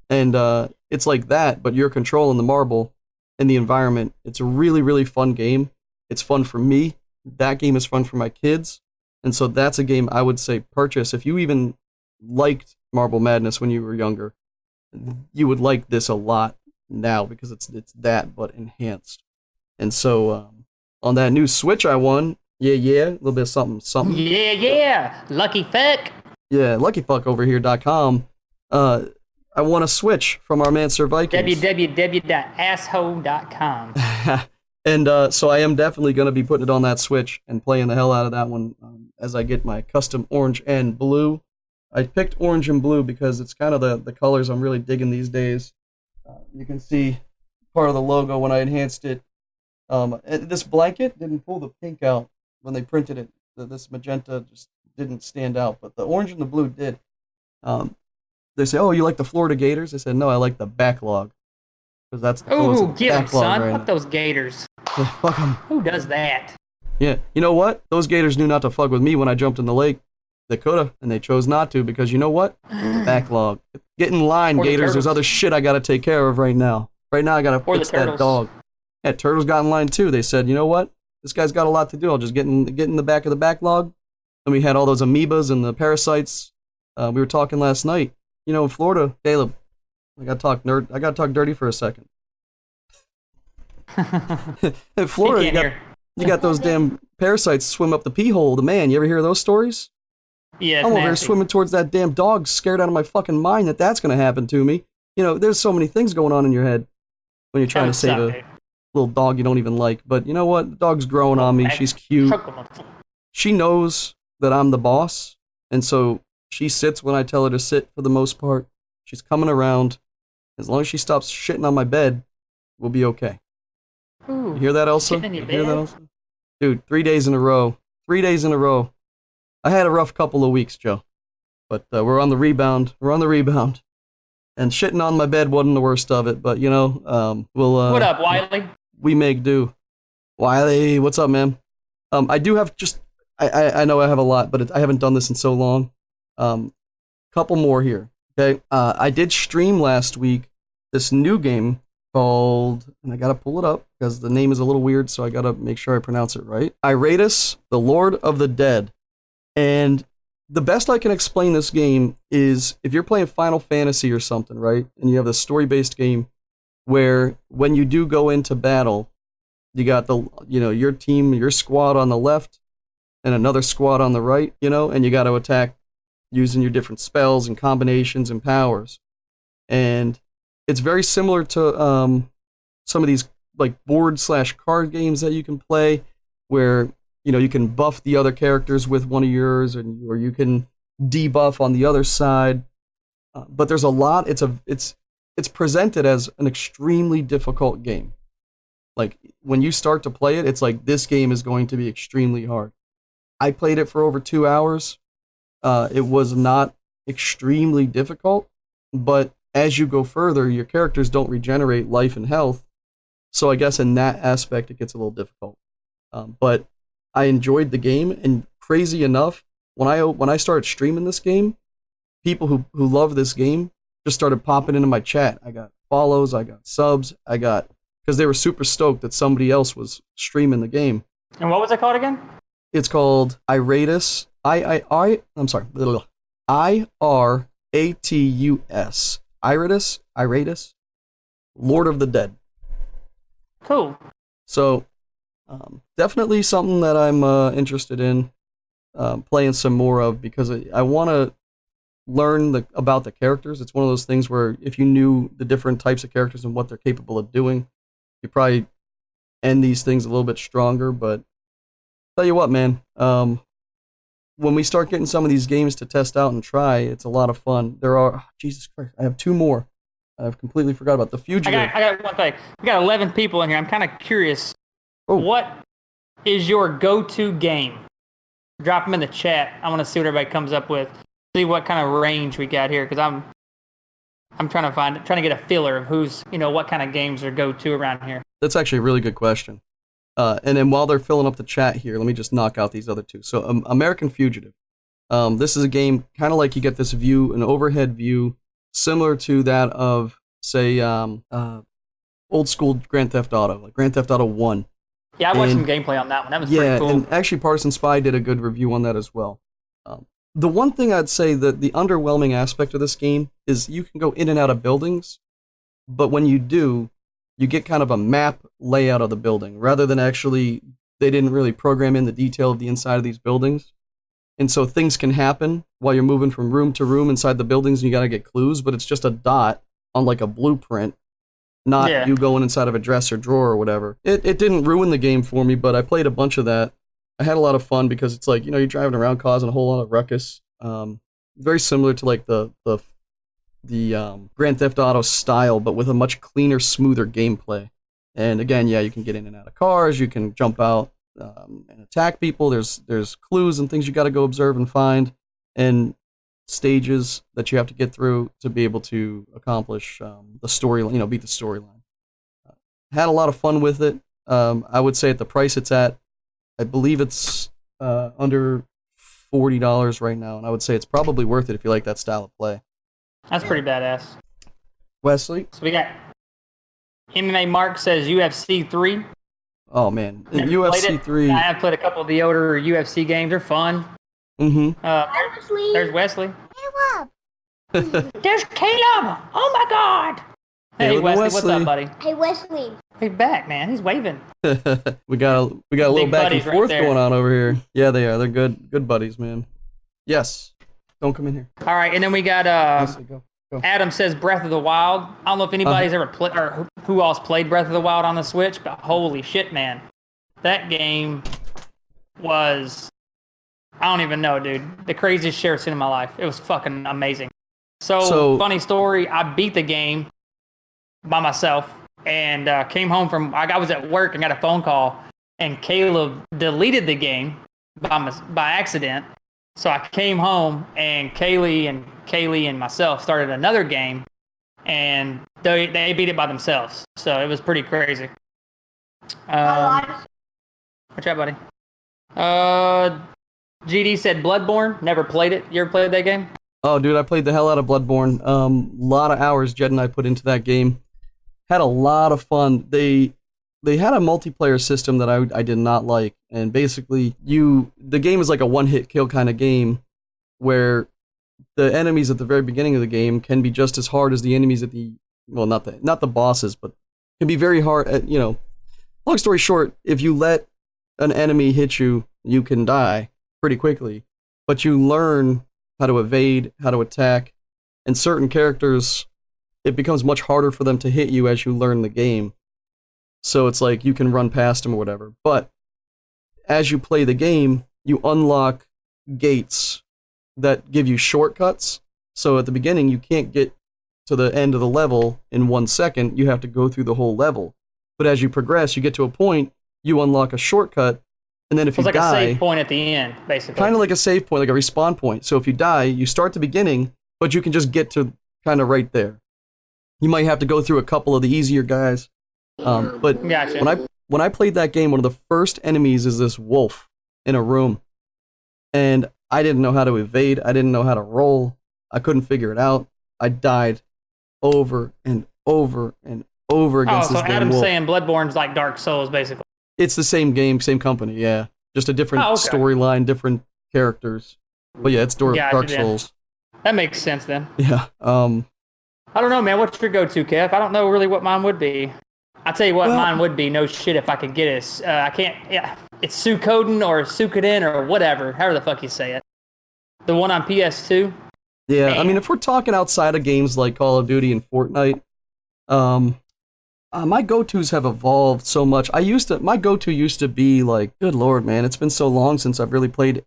and it's like that, but you're controlling the marble and the environment. It's a really, really fun game. It's fun for me. That game is fun for my kids, and so that's a game I would say purchase if you even liked Marble Madness when you were younger. You would like this a lot now because it's that but enhanced. And so, on that new Switch I won, a little bit of something. Yeah, lucky fuck. Yeah, luckyfuckoverhere.com. I won a Switch from our man Sir Vikings. www.asshole.com. And so I am definitely going to be putting it on that Switch and playing the hell out of that one as I get my custom orange and blue. I picked orange and blue because it's kind of the colors I'm really digging these days. You can see part of the logo when I enhanced it. This blanket didn't pull the pink out when they printed it. This magenta just didn't stand out, but the orange and the blue did. They say, "Oh, you like the Florida Gators?" I said, "No, I like the Backlog." Because that's the get them, son. right Fuck those Gators. Yeah, fuck them. Who does that? Yeah, you know what? Those Gators knew not to fuck with me when I jumped in the lake. They coulda, and they chose not to because you know what? Backlog. Get in line, Gators. There's other shit I gotta take care of right now. Right now, I gotta fix that dog. Yeah, Turtles got in line too. They said, you know what? This guy's got a lot to do. I'll just get in the back of the Backlog. And we had all those amoebas and the parasites. We were talking last night. In Florida, Caleb, I gotta talk dirty for a second. In Florida, you got those damn parasites swim up the pee hole of the man. You ever hear those stories? Yeah, I'm over here swimming towards that damn dog, scared out of my fucking mind that's gonna happen to me. There's so many things going on in your head when you're trying to save a little dog you don't even like. But you know what? The dog's growing on me. She's cute. She knows that I'm the boss, and so she sits when I tell her to sit for the most part. She's coming around. As long as she stops shitting on my bed, we'll be okay. Ooh, you hear that, Elsa? You hear that, Elsa? Dude, 3 days in a row. 3 days in a row. I had a rough couple of weeks, Joe. But we're on the rebound. We're on the rebound. And shitting on my bed wasn't the worst of it, but we'll. What up, Wiley? We make do. Wiley, what's up, man? I do have just. I know I have a lot, but I haven't done this in so long. Couple more here. Okay. I did stream last week this new game called, and I gotta pull it up because the name is a little weird, so I gotta make sure I pronounce it right. Iratus, the Lord of the Dead. And the best I can explain this game is if you're playing Final Fantasy or something, right? And you have a story-based game where when you do go into battle, you got your team, your squad on the left and another squad on the right, and you got to attack using your different spells and combinations and powers. And it's very similar to some of these like board/card games that you can play where you can buff the other characters with one of yours, or you can debuff on the other side. But there's a lot. It's presented as an extremely difficult game. Like when you start to play it, it's like this game is going to be extremely hard. I played it for over 2 hours. It was not extremely difficult, but as you go further, your characters don't regenerate life and health. So I guess in that aspect, it gets a little difficult. But I enjoyed the game, and crazy enough, when I started streaming this game, people who love this game just started popping into my chat. I got follows, I got subs, because they were super stoked that somebody else was streaming the game. And what was it called again? It's called Iratus. I'm sorry. Iratus. Iratus. Lord of the Dead. Cool. So, definitely something that I'm interested in playing some more of, because I want to learn about the characters. It's one of those things where if you knew the different types of characters and what they're capable of doing, you probably end these things a little bit stronger. But tell you what, man, when we start getting some of these games to test out and try, it's a lot of fun. Jesus Christ, I have 2 more. I've completely forgot about the Fugitive. I got one thing. We got 11 people in here. I'm kind of curious. Oh. What is your go-to game? Drop them in the chat. I want to see what everybody comes up with. See what kind of range we got here, because I'm trying to get a feeler of who's what kind of games are go-to around here. That's actually a really good question. And then while they're filling up the chat here, let me just knock out these other 2. So American Fugitive. This is a game kind of like you get this view, an overhead view, similar to that of, say, old school Grand Theft Auto, like Grand Theft Auto 1. Yeah, I watched some gameplay on that one. That was pretty cool. And actually Partisan Spy did a good review on that as well. The one thing I'd say that the underwhelming aspect of this game is you can go in and out of buildings, but when you do, you get kind of a map layout of the building, rather than actually, they didn't really program in the detail of the inside of these buildings. And so things can happen while you're moving from room to room inside the buildings, and you gotta get clues, but it's just a dot on like a blueprint, not you going inside of a dresser drawer or whatever. It didn't ruin the game for me, but I played a bunch of that. I had a lot of fun because it's like, you're driving around causing a whole lot of ruckus. Very similar to like the Grand Theft Auto style, but with a much cleaner, smoother gameplay. And again, you can get in and out of cars, you can jump out and attack people. There's clues and things you got to go observe and find, and stages that you have to get through to be able to accomplish the story. Beat the storyline. Had a lot of fun with it. I would say at the price it's at, I believe it's under $40 right now, and I would say it's probably worth it if you like that style of play. That's pretty badass. Wesley? So we got MMA Mark says UFC 3. Oh, man. UFC 3. I have played a couple of the older UFC games. They're fun. Mm-hmm. There's Wesley. Hey, Rob. There's Caleb. Oh, my God. Hey, Wesley. What's up, buddy? Hey, Wesley. He's back, man. He's waving. we got a little back and forth going on over here. Yeah, they are. They're good buddies, man. Yes. Don't come in here. All right, and then we got Wesley, go. Adam says Breath of the Wild. I don't know if anybody's ever played, or who else played Breath of the Wild on the Switch, but holy shit, man. That game was, I don't even know, dude. The craziest shit I've seen in my life. It was fucking amazing. So funny story, I beat the game by myself and came home from, I was at work and got a phone call, and Caleb deleted the game by accident So I came home, and Kaylee and myself started another game, and they beat it by themselves. So it was pretty crazy. What's up, buddy? GD said Bloodborne. Never played it. You ever played that game? Oh, dude, I played the hell out of Bloodborne. Lot of hours Jed and I put into that game. Had a lot of fun. They had a multiplayer system that I did not like, and basically the game is like a one-hit kill kind of game, where the enemies at the very beginning of the game can be just as hard as the enemies at not the bosses, but can be very hard. Long story short, if you let an enemy hit you, you can die pretty quickly, but you learn how to evade, how to attack, and certain characters, it becomes much harder for them to hit you as you learn the game. So it's like you can run past them or whatever. But as you play the game, you unlock gates that give you shortcuts. So at the beginning, you can't get to the end of the level in 1 second. You have to go through the whole level. But as you progress, you get to a point, you unlock a shortcut, and then if you die... It's like a save point at the end, basically. Kind of like a save point, like a respawn point. So if you die, you start the beginning, but you can just get to kind of right there. You might have to go through a couple of the easier guys. But gotcha. when I played that game, one of the first enemies is this wolf in a room. And I didn't know how to evade. I didn't know how to roll. I couldn't figure it out. I died over and over and over against this damn wolf. So Adam's saying Bloodborne's like Dark Souls, basically. It's the same game, same company, yeah. Just a different storyline, different characters. But yeah, it's Dark Souls. That makes sense then. Yeah. I don't know, man. What's your go-to, Kev? I don't know really what mine would be. I'll tell you what mine would be. No shit if I could get it. I can't... Yeah, it's Suikoden or Suikoden or whatever. However the fuck you say it. The one on PS2. Yeah, man. I mean, if we're talking outside of games like Call of Duty and Fortnite, my go-tos have evolved so much. My go-to used to be like, good lord, man, it's been so long since I've really played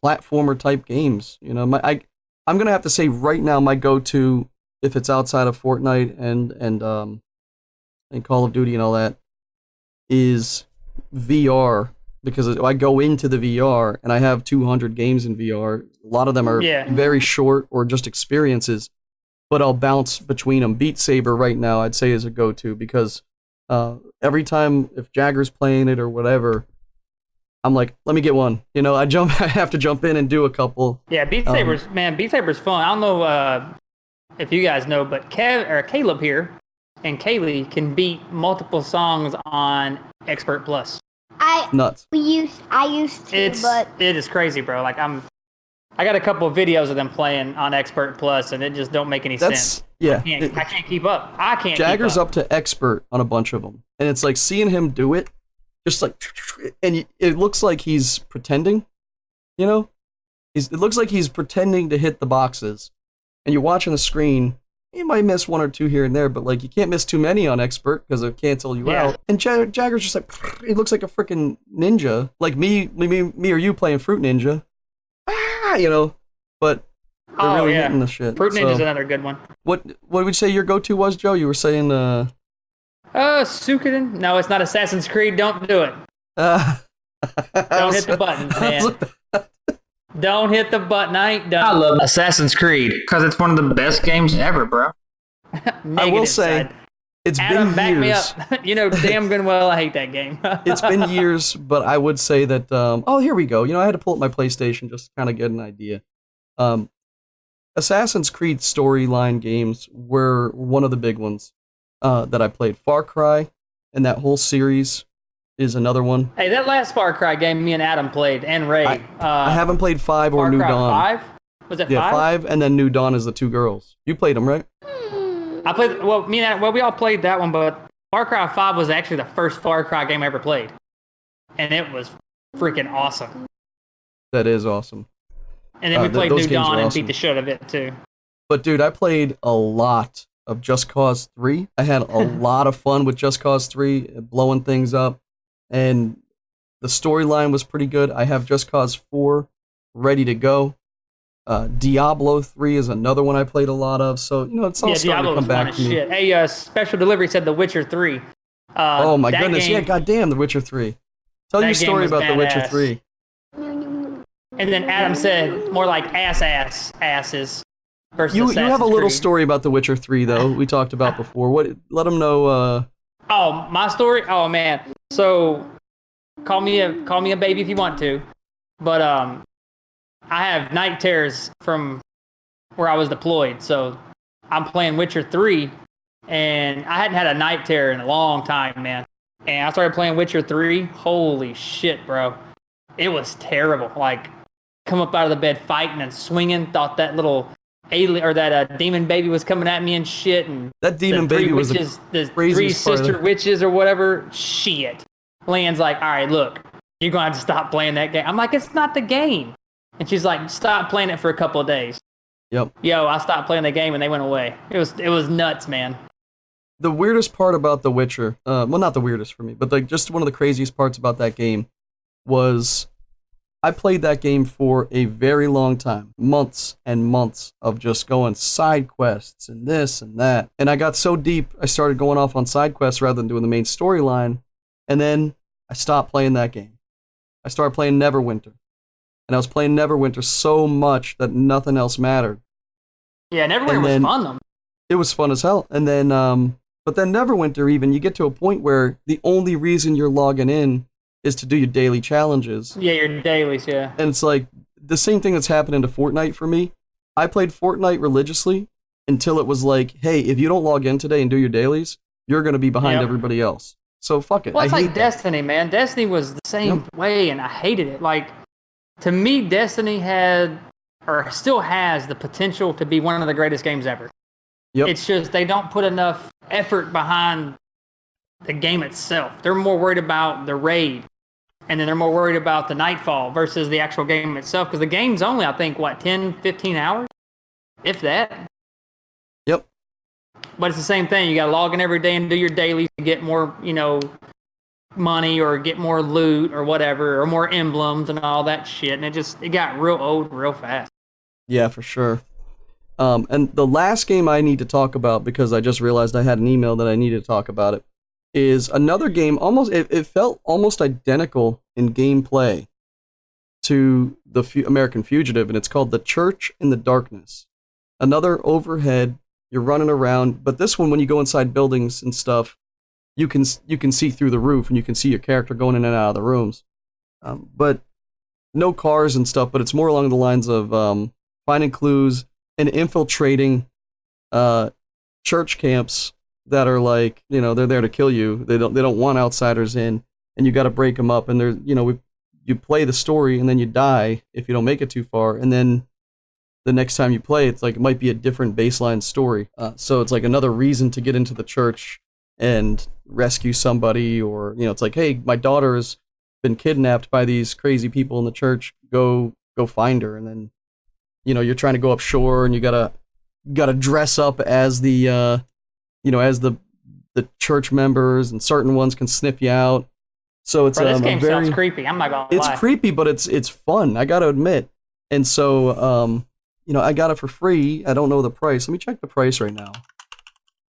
platformer type games. You know, I'm gonna have to say right now, my go-to, if it's outside of Fortnite and Call of Duty and all that, is VR, because I go into the VR and I have 200 games in VR. A lot of them are very short or just experiences, but I'll bounce between them. Beat Saber right now, I'd say, is a go-to, because every time if Jagger's playing it or whatever, I'm like, let me get one. You know, I have to jump in and do a couple. Yeah, Beat Saber's fun. I don't know if you guys know, but Caleb here and Kaylee can beat multiple songs on Expert Plus. Nuts. I used to, but it is crazy, bro. Like I got a couple of videos of them playing on Expert Plus, and it just don't make any sense. Yeah, I can't keep up. Jagger's up to Expert on a bunch of them, and it's like seeing him do it, just like, and it looks like he's pretending, you know, it looks like he's pretending to hit the boxes, and you're watching the screen. You might miss one or two here and there, but like you can't miss too many on Expert because it'll cancel you out. And Jagger's just like, he looks like a freaking ninja, like me or you playing Fruit Ninja. You know, but they're really hitting the shit. Fruit Ninja's another good one. What would you say your go-to was, Joe? You were saying Suikoden? No, it's not Assassin's Creed. Don't do it. Don't hit the buttons, man. Don't hit the button. I ain't done. I love Assassin's Creed because it's one of the best games ever, bro. I will say, it's Adam, been years. back me up. You know damn good well I hate that game. It's been years, but I would say that, here we go. You know, I had to pull up my PlayStation just to kind of get an idea. Assassin's Creed storyline games were one of the big ones that I played. Far Cry and that whole series is another one. Hey, that last Far Cry game me and Adam played, and Ray. I haven't played 5 or New Dawn. 5? Was it 5? Yeah, 5 and then New Dawn is the two girls. You played them, right? I played, we all played that one, but Far Cry 5 was actually the first Far Cry game I ever played. And it was freaking awesome. That is awesome. And then we played New Dawn and beat the shit out of it too. But dude, I played a lot of Just Cause 3. I had a lot of fun with Just Cause 3, blowing things up. And the storyline was pretty good. I have Just Cause 4 ready to go. Diablo 3 is another one I played a lot of. So, you know, it's all starting to come back to me. Shit. Hey, Special Delivery said The Witcher 3. Oh my goodness, yeah, goddamn, The Witcher 3. Tell your story about The Witcher 3. And then Adam said more like asses versus You Assassin's have a little Creed. story about The Witcher 3 though. We talked about before. What? Let them know. Oh, my story? Oh man. So call me a baby if you want to. But I have night terrors from where I was deployed. So I'm playing Witcher 3 and I hadn't had a night terror in a long time, man. And I started playing Witcher 3. Holy shit, bro. It was terrible. Like, come up out of the bed fighting and swinging. Thought that little alien or that demon baby was coming at me and shit. And that demon baby was the three craziest part of sister it. witches or whatever. Shit. Lan's like, all right, look, you're going to have to stop playing that game. I'm like, it's not the game. And she's like, stop playing it for a couple of days. Yep. Yo, I stopped playing the game and they went away. It was nuts, man. The weirdest part about The Witcher, well, not the weirdest for me, but like just one of the craziest parts about that game was I played that game for a very long time, months and months of just going side quests and this and that. And I got so deep, I started going off on side quests rather than doing the main storyline. And then I stopped playing that game. I started playing Neverwinter. And I was playing Neverwinter so much that nothing else mattered. Yeah, Neverwinter was fun though. It was fun as hell. And then, but then Neverwinter even, you get to a point where the only reason you're logging in is to do your daily challenges. Yeah, your dailies, yeah. And it's like the same thing that's happening to Fortnite for me. I played Fortnite religiously until it was like, hey, if you don't log in today and do your dailies, you're going to be behind everybody else. So fuck it. Well, it's I hate like Destiny, man. Destiny was the same way, and I hated it. Like, to me, Destiny had, or still has, the potential to be one of the greatest games ever. Yep. It's just they don't put enough effort behind the game itself. They're more worried about the raid, and then they're more worried about the nightfall versus the actual game itself. Because the game's only, I think, 10, 15 hours? If that. Yep. But it's the same thing. You got to log in every day and do your dailies to get more, money or get more loot or whatever, or more emblems and all that shit. And it got real old real fast. Yeah, for sure. And the last game I need to talk about, because I just realized I had an email that I needed to talk about it, is another game. It felt almost identical in gameplay to the American Fugitive, and it's called The Church in the Darkness. Another overhead, you're running around, but this one, when you go inside buildings and stuff, you can see through the roof, and you can see your character going in and out of the rooms. But no cars and stuff, but it's more along the lines of finding clues and infiltrating church camps that are like, they're there to kill you. They don't want outsiders in, and you got to break them up. And there's, you play the story and then you die if you don't make it too far. And then the next time you play, it's like it might be a different baseline story. So it's like another reason to get into the church and rescue somebody, or it's like, hey, my daughter has been kidnapped by these crazy people in the church. Go find her, and then you're trying to go up shore, and you gotta dress up as the as the church members, and certain ones can sniff you out. So it's this game sounds creepy. I'm not gonna lie. It's creepy, but it's fun. I gotta admit. And so I got it for free. I don't know the price. Let me check the price right now,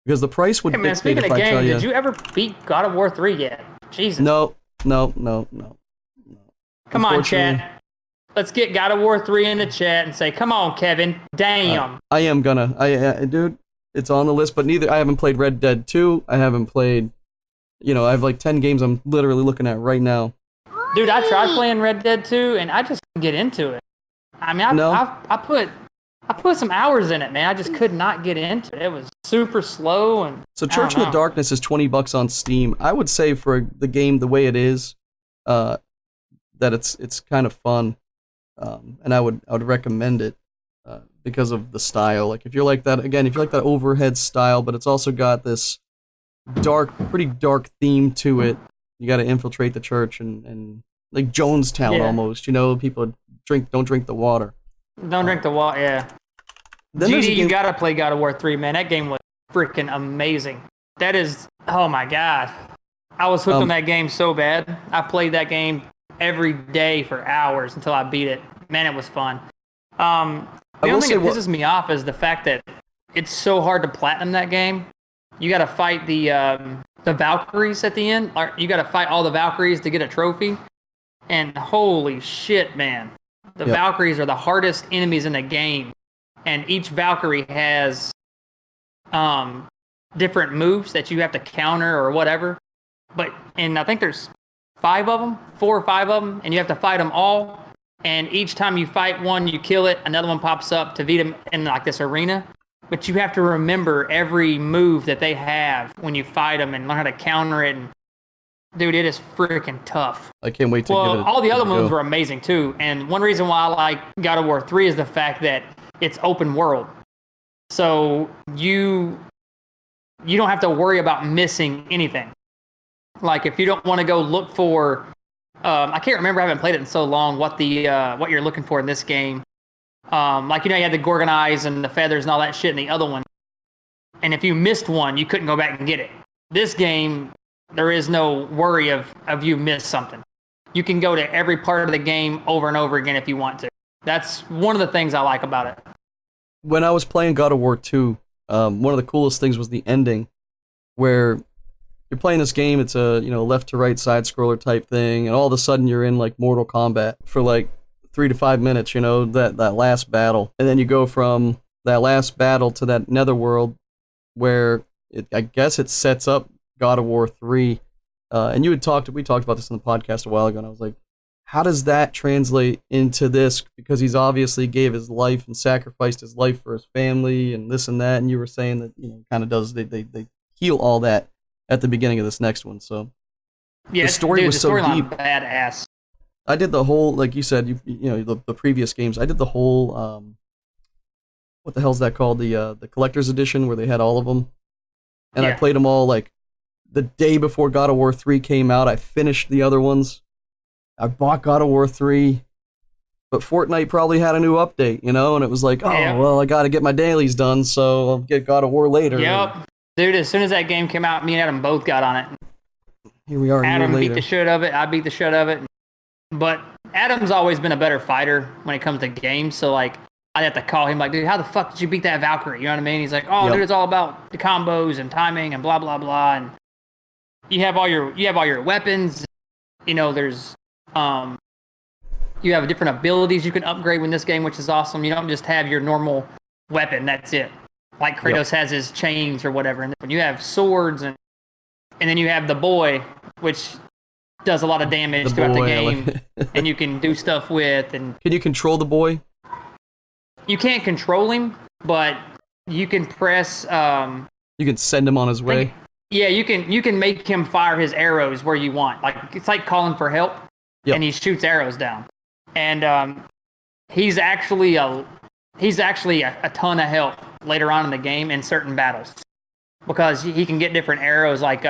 because the price would dictate speaking if of I tell game, you. did you ever beat God of War 3 yet? Jesus. No. Come on, chat. Let's get God of War 3 in the chat and say, come on, Kevin. Damn. I am gonna. Dude, it's on the list, but I haven't played Red Dead 2. I haven't played, I have like 10 games I'm literally looking at right now. Dude, I tried playing Red Dead 2 and I just couldn't get into it. I mean, I put some hours in it, man. I just could not get into it. It was super slow. And so Church in the Darkness is $20 on Steam. I would say for the game the way it is, that it's kind of fun. And I would recommend it because of the style. Like if you like that overhead style, but it's also got this pretty dark theme to it. You got to infiltrate the church and like Jonestown almost. People don't drink the water. Don't drink the water. Yeah. GD, you gotta play God of War 3, man. That game was freaking amazing. That is, oh my god, I was hooked on that game so bad. I played that game every day for hours until I beat it. Man, it was fun. The only thing that pisses me off is the fact that it's so hard to platinum that game. You got to fight the Valkyries at the end. Or you got to fight all the Valkyries to get a trophy. And holy shit, man. The Yep. Valkyries are the hardest enemies in the game, and each Valkyrie has different moves that you have to counter or whatever. And I think there's 4 or 5 of them, and you have to fight them all. And each time you fight one, you kill it, another one pops up to beat them in like this arena. But you have to remember every move that they have when you fight them and learn how to counter it. And, dude, it is freaking tough. I can't wait to give it. All the other ones were amazing too. And one reason why I like God of War 3 is the fact that it's open world. So you don't have to worry about missing anything. Like if you don't want to go look for, I can't remember, I haven't played it in so long, what you're looking for in this game. Like, you know, you had the Gorgon eyes and the feathers and all that shit in the other one. And if you missed one, you couldn't go back and get it. This game, there is no worry of you missed something. You can go to every part of the game over and over again if you want to. That's one of the things I like about it. When I was playing God of War 2, one of the coolest things was the ending, where you're playing this game, it's a left to right side scroller type thing, and all of a sudden you're in like Mortal Kombat for like 3 to 5 minutes, that last battle. And then you go from that last battle to that netherworld where I guess it sets up God of War 3. And we talked about this in the podcast a while ago, and I was like, how does that translate into this? Because he's obviously gave his life and sacrificed his life for his family and this and that. And you were saying that, kind of does, they heal all that at the beginning of this next one. So yeah, the story was so deep. Badass. I did the whole, like you said, the previous games. I did the whole, what the hell's that called? The collector's edition where they had all of them, and I played them all like the day before God of War 3 came out. I finished the other ones. I bought God of War 3, but Fortnite probably had a new update, and it was like, well, I got to get my dailies done, so I'll get God of War later. Yep. Dude, as soon as that game came out, me and Adam both got on it. Here we are. Adam beat the shit of it. I beat the shit of it. But Adam's always been a better fighter when it comes to games. So, like, I'd have to call him, like, dude, how the fuck did you beat that Valkyrie? You know what I mean? He's like, dude, it's all about the combos and timing and blah, blah, blah. And you have all your weapons. There's, you have different abilities you can upgrade in this game, which is awesome. You don't just have your normal weapon. That's it. Like Kratos has his chains or whatever. And when you have swords and then you have the boy, which does a lot of damage throughout the game, and you can do stuff with. And can you control the boy? You can't control him, but you can press. You can send him on his way. You can make him fire his arrows where you want. Like it's like calling for help, and he shoots arrows down. And he's actually a ton of help later on in the game in certain battles, because he can get different arrows like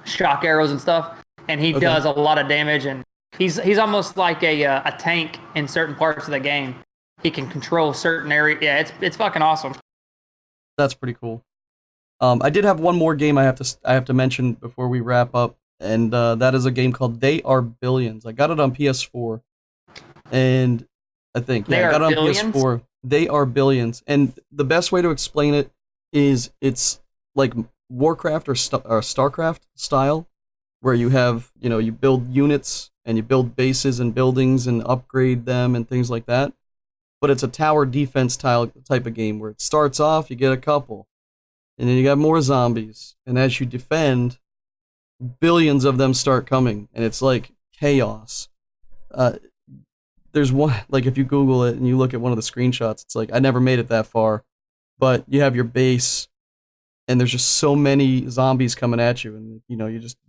shock arrows and stuff, and he does a lot of damage, and he's almost like a tank in certain parts of the game. He can control certain areas. Yeah, it's fucking awesome. That's pretty cool. I did have one more game I have to mention before we wrap up, and that is a game called They Are Billions. I got it on PS4, and I think I got it on PS4. They Are Billions, and the best way to explain it is it's like Warcraft or Starcraft style, where you have you build units and you build bases and buildings and upgrade them and things like that. But it's a tower defense type of game where it starts off, you get a couple, and then you got more zombies, and as you defend, billions of them start coming, and it's like chaos. There's one, like if you Google it and you look at one of the screenshots, it's like, I never made it that far, but you have your base, and there's just so many zombies coming at you, and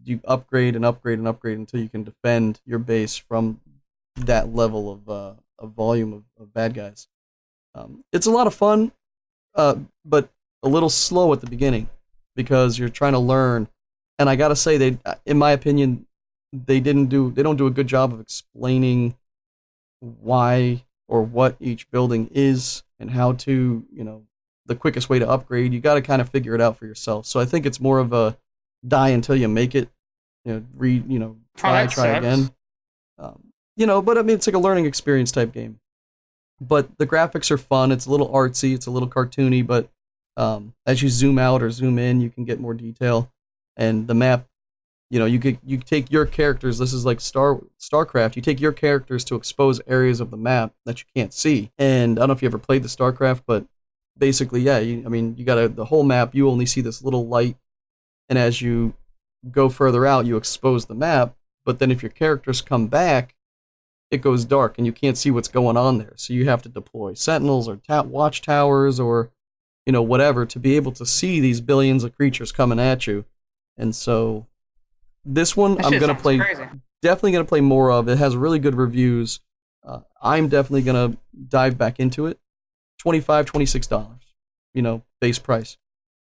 you upgrade and upgrade and upgrade until you can defend your base from that level of volume of bad guys. It's a lot of fun, but a little slow at the beginning because you're trying to learn. And I gotta say, in my opinion, they don't do a good job of explaining why or what each building is and how to, the quickest way to upgrade. You got to kind of figure it out for yourself. So I think it's more of a die until you make it, try again. But I mean, it's like a learning experience type game. But the graphics are fun. It's a little artsy. It's a little cartoony. But as you zoom out or zoom in, you can get more detail. And the map you take your characters. This is like StarCraft. You take your characters to expose areas of the map that you can't see. And I don't know if you ever played the StarCraft, but basically, yeah. You got the whole map. You only see this little light, and as you go further out, you expose the map. But then if your characters come back, it goes dark, and you can't see what's going on there. So you have to deploy sentinels or watchtowers or whatever to be able to see these billions of creatures coming at you. And so this one I'm gonna play. Definitely gonna play more of. It has really good reviews. I'm definitely gonna dive back into it. $26, base price,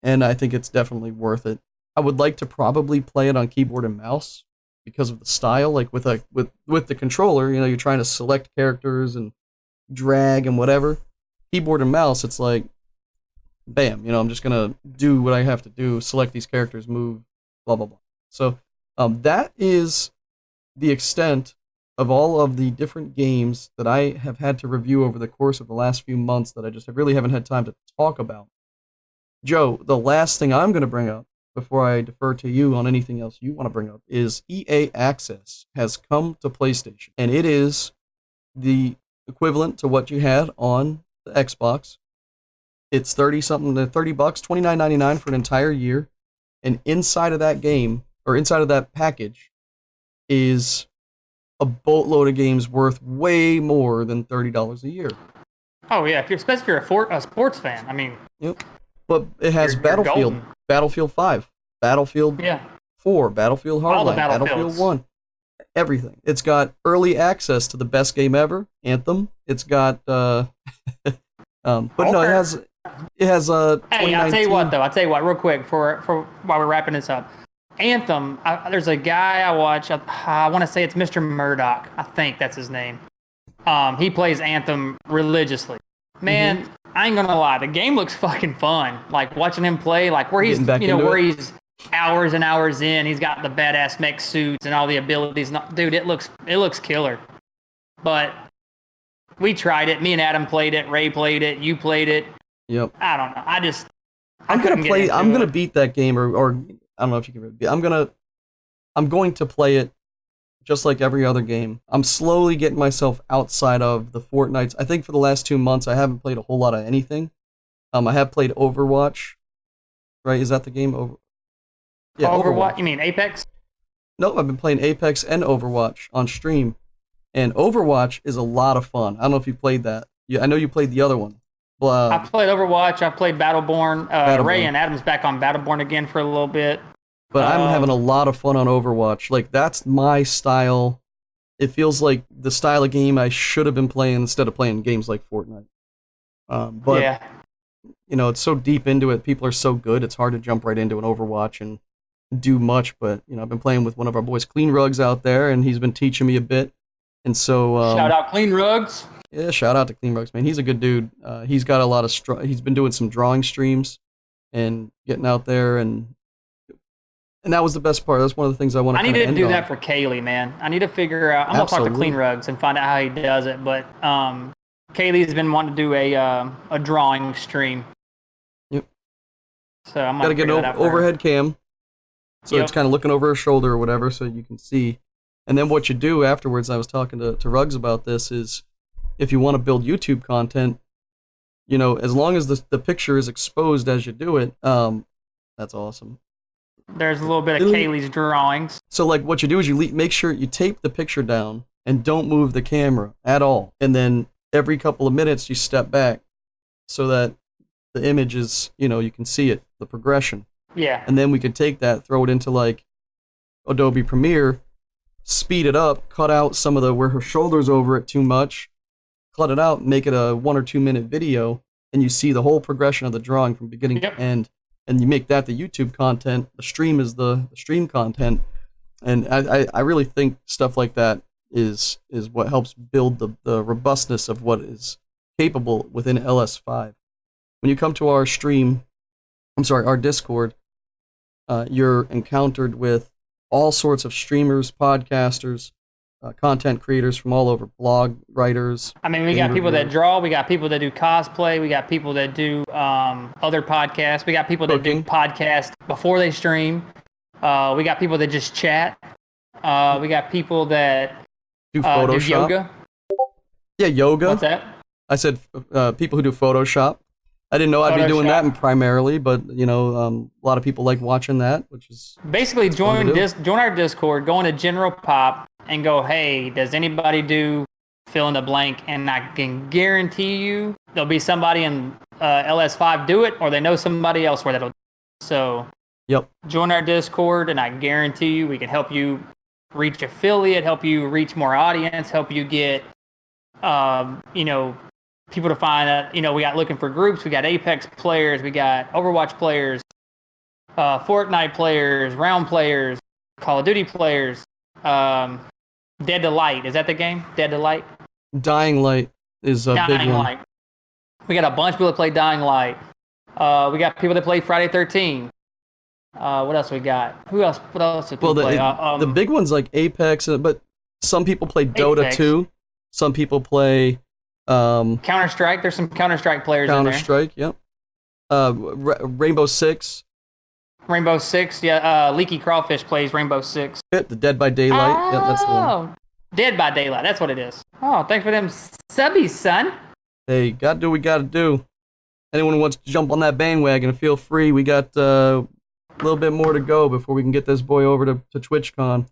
and I think it's definitely worth it. I would like to probably play it on keyboard and mouse because of the style. Like with the controller, you're trying to select characters and drag and whatever. Keyboard and mouse, it's like, bam, I'm just gonna do what I have to do, select these characters, move, blah blah blah. So that is the extent of all of the different games that I have had to review over the course of the last few months that I just really haven't had time to talk about. Joe, the last thing I'm going to bring up before I defer to you on anything else you want to bring up is EA Access has come to PlayStation, and it is the equivalent to what you had on the Xbox. It's $30, $29.99 for an entire year, and inside of that game, or inside of that package, is a boatload of games worth way more than $30 a year. Oh yeah, especially if you're a sports fan. I mean, yep. But it has Battlefield, Battlefield 5, Battlefield 4, Battlefield Hardline, Battlefield 1, everything. It's got early access to the best game ever, Anthem. It's got, but no, it has Hey, I'll tell you what, real quick, for while we're wrapping this up. Anthem, there's a guy I watch, I want to say it's Mr. Murdoch. I think that's his name. He plays Anthem religiously. Man, I ain't gonna lie, the game looks fucking fun. Like watching him play, like where he's he's hours and hours in, he's got the badass mech suits and all the abilities. Dude, it looks killer. But we tried it. Me and Adam played it. Ray played it. You played it. Yep. I don't know. I'm gonna beat that game, or I don't know if you can. I'm going to play it just like every other game. I'm slowly getting myself outside of the Fortnites. I think for the last 2 months, I haven't played a whole lot of anything. I have played Overwatch. Right? Is that the game? Yeah, Overwatch. You mean Apex? No, I've been playing Apex and Overwatch on stream, and Overwatch is a lot of fun. I don't know if you played that. I know you played the other one. I've played Overwatch. I've played Battleborn. Ray and Adam's back on Battleborn again for a little bit. But I'm having a lot of fun on Overwatch. Like, that's my style. It feels like the style of game I should have been playing instead of playing games like Fortnite. But, yeah. It's so deep into it. People are so good. It's hard to jump right into an Overwatch and do much. But, I've been playing with one of our boys, Clean Rugs, out there, and he's been teaching me a bit. And so... shout out Clean Rugs. Yeah, shout out to Clean Rugs, man. He's a good dude. He's got a lot of... he's been doing some drawing streams and getting out there, and that was the best part. That's one of the things I want to I need to do that for Kaylee, man. I need to figure out... I'm going to talk to Clean Rugs and find out how he does it, but Kaylee's been wanting to do a drawing stream. Yep. So I'm got to get an overhead cam, so it's kind of looking over her shoulder or whatever, so you can see. And then what you do afterwards, I was talking to Rugs about this, is if you want to build YouTube content, as long as the picture is exposed as you do it, that's awesome. There's a little bit of Kaylee's drawings. So, like, what you do is you make sure you tape the picture down and don't move the camera at all. And then every couple of minutes you step back so that the image is, you can see it, the progression. Yeah. And then we could take that, throw it into, like, Adobe Premiere, speed it up, cut out some of where her shoulder's over it too much, cut it out, make it a 1 or 2 minute video, and you see the whole progression of the drawing from beginning to end. And you make that the YouTube content. The stream is the stream content. And I really think stuff like that is what helps build the robustness of what is capable within LS5. When you come to our our Discord, you're encountered with all sorts of streamers, podcasters, content creators from all over, blog writers. I mean, we got people that draw, we got people that do cosplay, we got people that do other podcasts, we got people that do podcasts before they stream. We got people that just chat. We got people that Do Photoshop. do yoga. Yeah, yoga. What's that? I said people who do Photoshop. I didn't know I'd be doing that primarily, but a lot of people like watching that, which is basically join our Discord, go into General Pop, and go, hey, does anybody do fill in the blank? And I can guarantee you there'll be somebody in LS5 do it, or they know somebody elsewhere that'll do it. So join our Discord, and I guarantee you we can help you reach affiliate, help you reach more audience, help you get people to find out. We got looking for groups, we got Apex players, we got Overwatch players, Fortnite players, Round players, Call of Duty players, Dead to Light. Is that the game? Dead to Light? Dying Light is a big one. Light. We got a bunch of people that play Dying Light. We got people that play Friday 13. What else we got? What else did people play? The big ones like Apex, but some people play Dota Apex. too. Some people play Counter-Strike. There's some Counter-Strike players in there. Counter-Strike, yep. Rainbow Six. Rainbow Six, yeah. Leaky Crawfish plays Rainbow Six. The Dead by Daylight. Oh, yep, that's the one. Dead by Daylight. That's what it is. Oh, thanks for them subbies, son. Hey, gotta do what we gotta do. Anyone who wants to jump on that bandwagon, feel free. We got a little bit more to go before we can get this boy over to TwitchCon.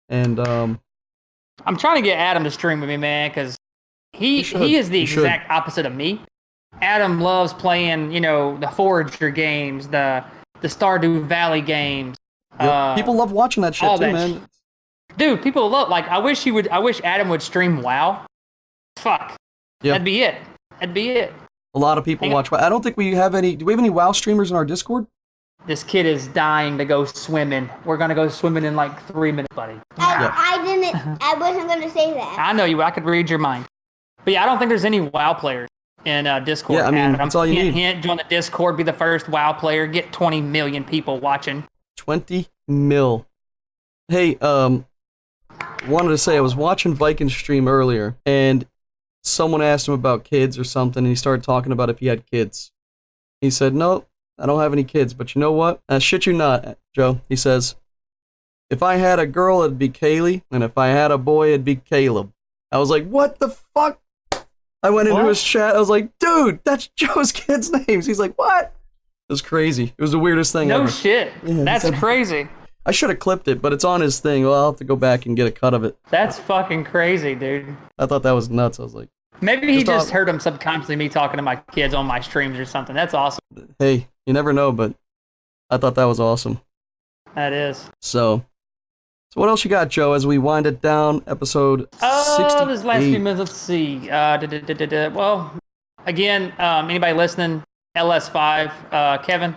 And I'm trying to get Adam to stream with me, man, because he is the exact opposite of me. Adam loves playing, the Forager games, the Stardew Valley games. Yep. People love watching that shit too, man. Dude, people love. I wish Adam would stream WoW. Fuck. Yep. That'd be it. A lot of people watch WoW. I don't think we have any. Do we have any WoW streamers in our Discord? This kid is dying to go swimming. We're gonna go swimming in like 3 minutes, buddy. I wasn't gonna say that. I know you. I could read your mind. But yeah, I don't think there's any WoW players in Discord. Yeah, I mean, that's all you need. Hint, join the Discord, be the first WoW player, get 20 million people watching. 20 mil. Hey, wanted to say I was watching Viking's stream earlier, and someone asked him about kids or something, and he started talking about if he had kids. He said, "No, I don't have any kids, but you know what? Shit you not, Joe." He says, "If I had a girl, it'd be Kaylee, and if I had a boy, it'd be Caleb." I was like, "What the fuck?" I went into his chat. I was like, "Dude, that's Joe's kids' names." He's like, "What?" It was crazy. It was the weirdest thing ever. No shit. Yeah, that's crazy. I should have clipped it, but it's on his thing. Well, I'll have to go back and get a cut of it. That's fucking crazy, dude. I thought that was nuts. I was like, maybe he just heard him subconsciously, me talking to my kids on my streams or something. That's awesome. Hey, you never know, but I thought that was awesome. That is. So what else you got, Joe, as we wind it down, episode 68? This last few minutes, let's see. Well, again, anybody listening, LS5, Kevin,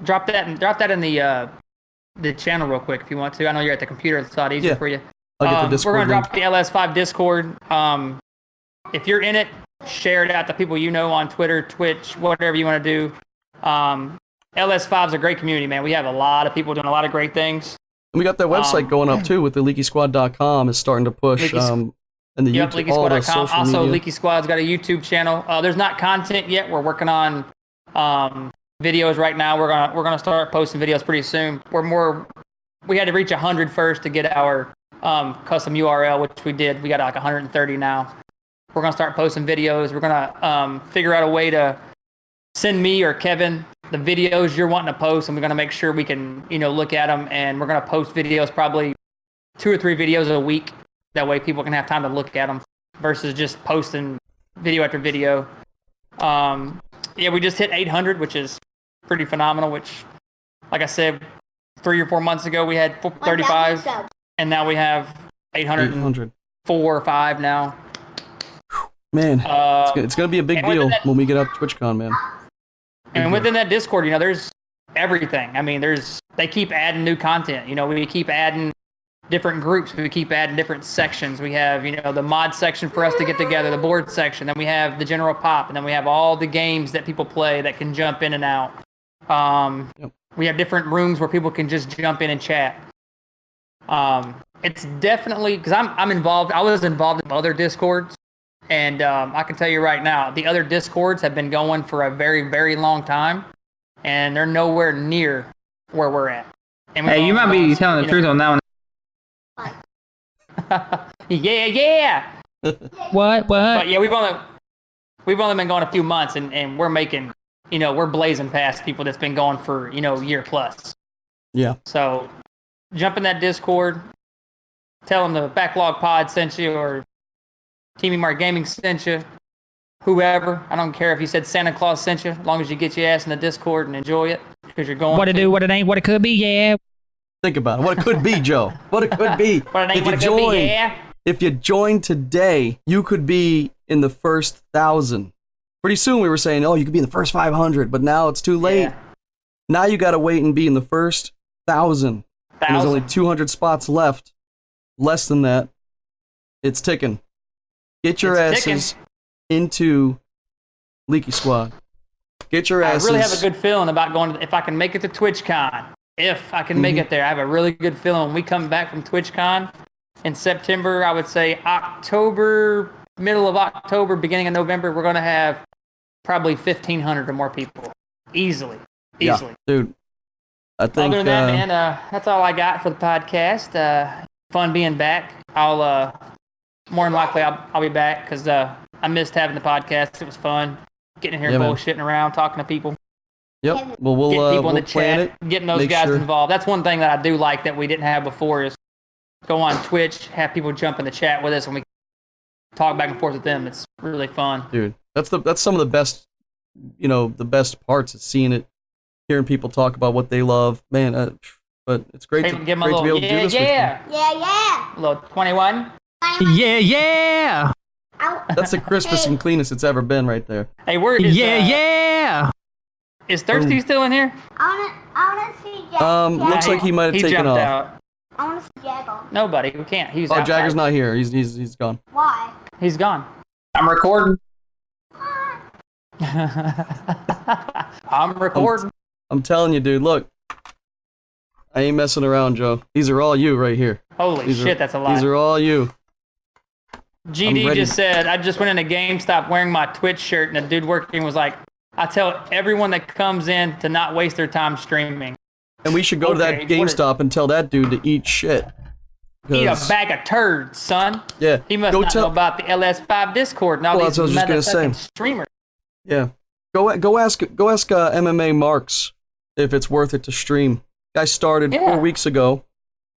drop that in the channel real quick if you want to. I know you're at the computer, it's a lot easier for you. I'll get the Discord We're going to link. drop the LS5 Discord. If you're in it, share it out to people you know on Twitter, Twitch, whatever you want to do. LS5 is a great community, man. We have a lot of people doing a lot of great things. And we got that website going up too with the LeakySquad.com is starting to push and the YouTube, all the social media. Also, Leaky Squad's got a YouTube channel. There's not content yet. We're working on videos right now. We're gonna start posting videos pretty soon. We had to reach 100 first to get our custom URL, which we did. We got like 130 now. We're gonna start posting videos. We're gonna figure out a way to send me or Kevin the videos you're wanting to post, and we're gonna make sure we can look at them. And we're gonna post videos, probably 2 or 3 videos a week. That way people can have time to look at them versus just posting video after video. Yeah, we just hit 800, which is pretty phenomenal, which, like I said, 3 or 4 months ago, we had 35, and now we have 804 or 5 now. Man, it's going to be a big deal when we get up TwitchCon, man. And within that Discord, there's everything. I mean, they keep adding new content. We keep adding different groups. We keep adding different sections. We have, the mod section for us to get together, the board section. Then we have the general pop, and then we have all the games that people play that can jump in and out. We have different rooms where people can just jump in and chat. It's definitely, because I'm involved. I was involved in other Discords, and I can tell you right now, the other Discords have been going for a very, very long time, and they're nowhere near where we're at. And we're Hey, you going might be on, telling the truth on that one. yeah. What? But yeah, we've only been going a few months, and we're making, we're blazing past people that's been going for, a year plus. Yeah. So jump in that Discord, tell them the Backlog Pod sent you, or TV Mart Gaming sent you, whoever. I don't care if you said Santa Claus sent you, as long as you get your ass in the Discord and enjoy it, because you're going What it do, what it ain't, what it could be, yeah. Think about it. What it could be, Joe. What it could be. What it ain't, what it could be, yeah. If you join today, you could be in the first 1,000. Pretty soon we were saying, oh, you could be in the first 500, but now it's too late. Yeah. Now you got to wait and be in the first 1,000. And there's only 200 spots left. Less than that. It's ticking. Get your asses into Leaky Squad. Get your asses. I really have a good feeling about going, if I can make it to TwitchCon. If I can make it there, I have a really good feeling when we come back from TwitchCon in September. I would say October, middle of October, beginning of November, we're going to have probably 1,500 or more people. Easily. Yeah, dude. I think. Other than that, man, that's all I got for the podcast. Fun being back. I'll more than likely I'll be back because I missed having the podcast. It was fun getting in here, bullshitting around, talking to people. Yep. Well, we'll getting people in the plan chat, it. getting those guys involved. That's one thing that I do like that we didn't have before is go on Twitch, have people jump in the chat with us, and we talk back and forth with them. It's really fun, dude. That's some of the best, the best parts is seeing it, hearing people talk about what they love, man. But it's great to be able to do this with you. Yeah. A little 21. Yeah. That's the crispest and cleanest it's ever been, right there. Hey, where is yeah. Is Thirsty still in here? I wanna see Jack. Looks like he might have taken off. Out. I wanna see Jagger. Nobody. We can't. He's outside. outside. Jagger's not here. He's gone. Why? He's gone. I'm recording. I'm recording. I'm telling you, dude. Look, I ain't messing around, Joe. These are all you right here. Holy shit, that's a lot. These are all you. GD just said, I just went into GameStop wearing my Twitch shirt, and the dude working was like, I tell everyone that comes in to not waste their time streaming. And we should go to that GameStop and tell that dude to eat shit. Eat a bag of turds, son. Yeah. He must not know about the LS5 Discord and all these motherfucking streamers. Yeah. Go ask MMA Marks if it's worth it to stream. Guy started 4 weeks ago.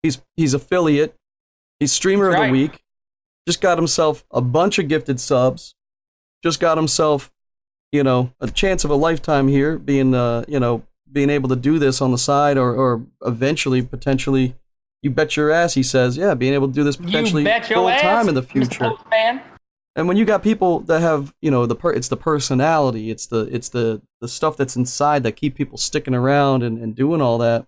He's affiliate. He's streamer of the week. Just got himself a bunch of gifted subs. Just got himself, a chance of a lifetime here, being being able to do this on the side or eventually, potentially, you bet your ass, he says, being able to do this potentially full time in the future. And when you got people that have, it's the personality, it's the stuff that's inside that keep people sticking around and doing all that.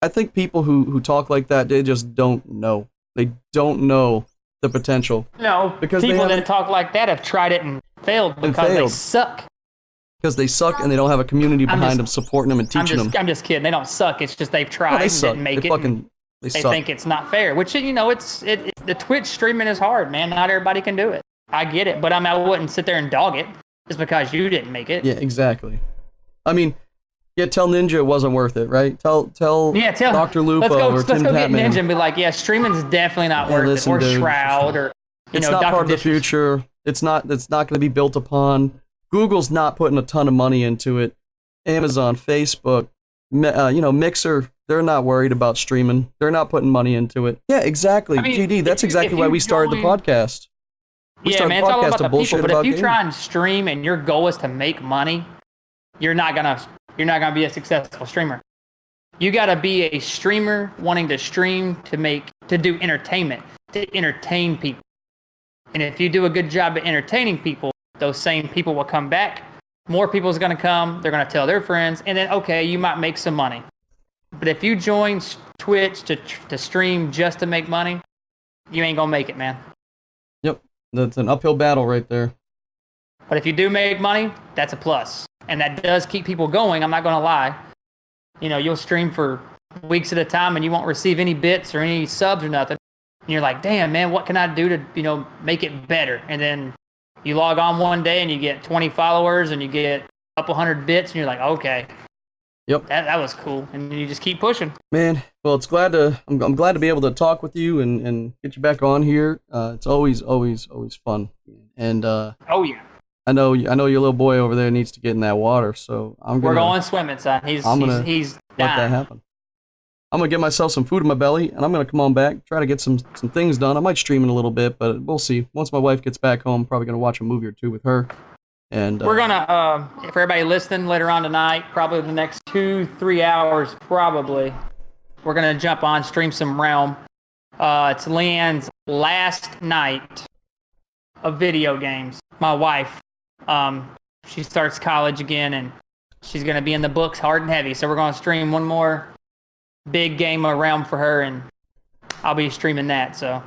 I think people who talk like that, they just don't know. They don't know the potential. No, because people that talk like that have tried it and failed because they suck. Because they suck and they don't have a community behind them supporting them and teaching them. I'm just kidding. They don't suck. It's just they've tried and didn't make it. They think it's not fair. Which the Twitch streaming is hard, man. Not everybody can do it. I get it, but I wouldn't sit there and dog it just because you didn't make it. Yeah, exactly. I mean, tell Ninja it wasn't worth it, right? Tell Dr. Lupa or Tim Let's go Patman. get Ninja and be like, streaming's definitely not worth it. Or dude, Shroud or it's not part of the future. It's not going to be built upon. Google's not putting a ton of money into it. Amazon, Facebook, Mixer, they're not worried about streaming. They're not putting money into it. Yeah, exactly. GD, that's exactly why we started the podcast. It's all about the people. But if you try and stream and your goal is to make money, you're not gonna be a successful streamer. You gotta be a streamer wanting to stream to do entertainment, to entertain people. And if you do a good job at entertaining people, those same people will come back. More people's gonna come. They're gonna tell their friends, and then you might make some money. But if you join Twitch to stream just to make money, you ain't gonna make it, man. Yep, that's an uphill battle right there. But if you do make money, that's a plus. And that does keep people going, I'm not going to lie. You'll stream for weeks at a time and you won't receive any bits or any subs or nothing. And you're like, damn, man, what can I do to, make it better? And then you log on one day and you get 20 followers and you get a couple hundred bits and you're like, okay, Yep. That was cool, and you just keep pushing. Man, well, I'm glad to be able to talk with you and get you back on here. It's always fun. And Oh yeah. I know your little boy over there needs to get in that water, so We're going swimming, son. He's let dying. that happen. I'm gonna get myself some food in my belly, and I'm gonna come on back, try to get some things done. I might stream in a little bit, but we'll see. Once my wife gets back home, probably gonna watch a movie or two with her. And we're gonna, for everybody listening later on tonight, probably the next 2-3 hours, probably, we're gonna jump on, stream some Realm. It's Leanne's last night of video games. My wife, she starts college again, and she's gonna be in the books hard and heavy. So we're gonna stream one more big game of Realm for her, and I'll be streaming that. So,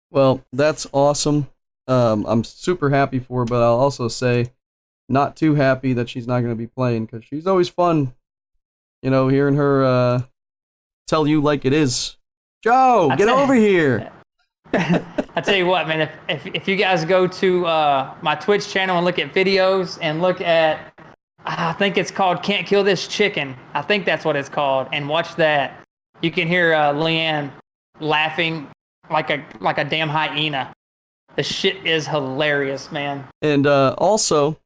well, that's awesome. I'm super happy for her, but I'll also say not too happy that she's not going to be playing, because she's always fun, hearing her tell you like it is. Joe, get over here. I tell you what, man, if you guys go to my Twitch channel and look at videos and look at, I think it's called Can't Kill This Chicken. I think that's what it's called. And watch that. You can hear Leanne laughing like a damn hyena. The shit is hilarious, man. And also,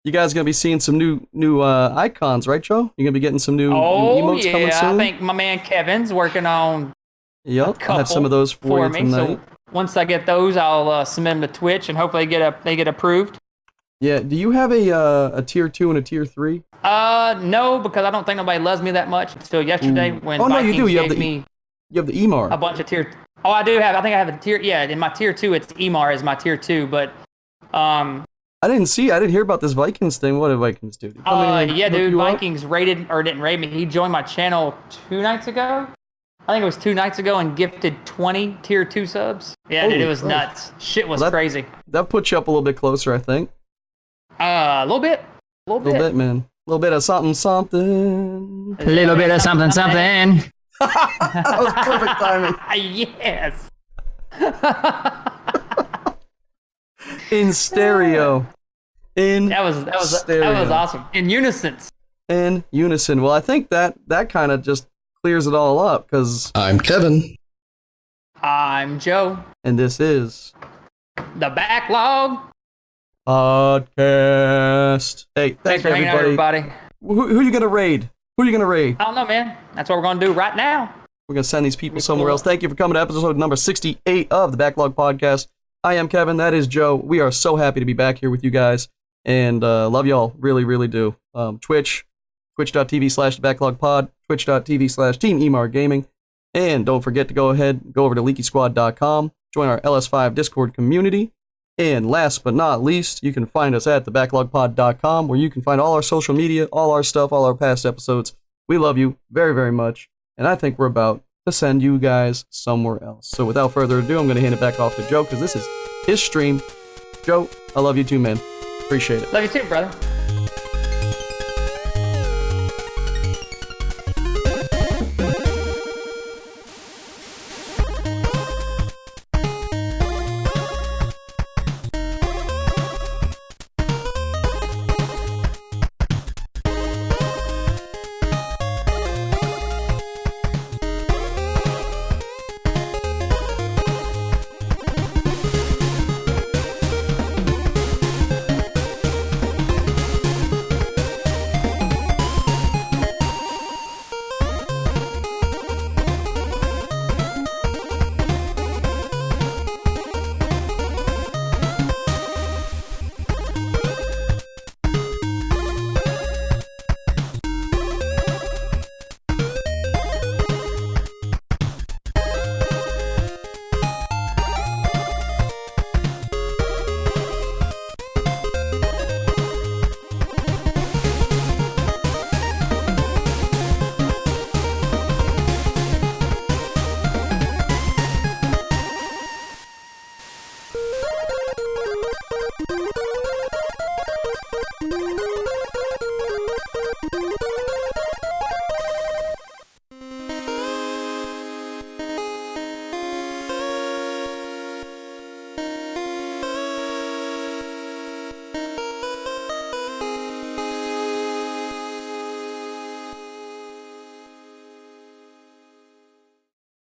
you guys gonna be seeing some new icons, right, Joe? You're gonna be getting some new emotes coming soon. I think my man Kevin's working on. Yep, I have some of those for you me tonight. So once I get those, I'll submit them to Twitch and hopefully they get approved. Yeah. Do you have a tier 2 and a tier 3? No, because I don't think nobody loves me that much until yesterday when Vikings gave me. You have the EMAR. A bunch of tier. Oh, I do have. I think I have a tier. Yeah, in my tier 2, it's EMAR is my tier 2, but I didn't hear about this Vikings thing. What did Vikings do? Yeah, dude. Vikings didn't raid me. He joined my channel 2 nights ago. I think it was 2 nights ago and gifted 20 tier 2 subs. Yeah, dude, it was nuts. Shit was crazy. That puts you up a little bit closer, I think. A little bit, man. A little bit of something. A little bit of something. That was perfect timing. Yes. In stereo. That was awesome. In unison. Well, I think that kind of just clears it all up, because I'm Kevin. I'm Joe. And this is the Backlog Podcast. Hey, thanks for hanging out, everybody. Who you gonna raid? I don't know, man. That's what we're gonna do right now. We're gonna send these people somewhere else. Thank you for coming to episode number 68 of the Backlog Podcast. I am Kevin. That is Joe. We are so happy to be back here with you guys, and love y'all. Really, really do. Twitch.tv/backlogpod, Twitch.tv/Team Emar Gaming, and don't forget to go over to LeakySquad.com, join our LS5 Discord community, and last but not least, you can find us at thebacklogpod.com, where you can find all our social media, all our stuff, all our past episodes. We love you very, very much, and I think we're about to send you guys somewhere else. So without further ado, I'm going to hand it back off to Joe, because this is his stream. Joe, I love you too, man. Appreciate it. Love you too, brother.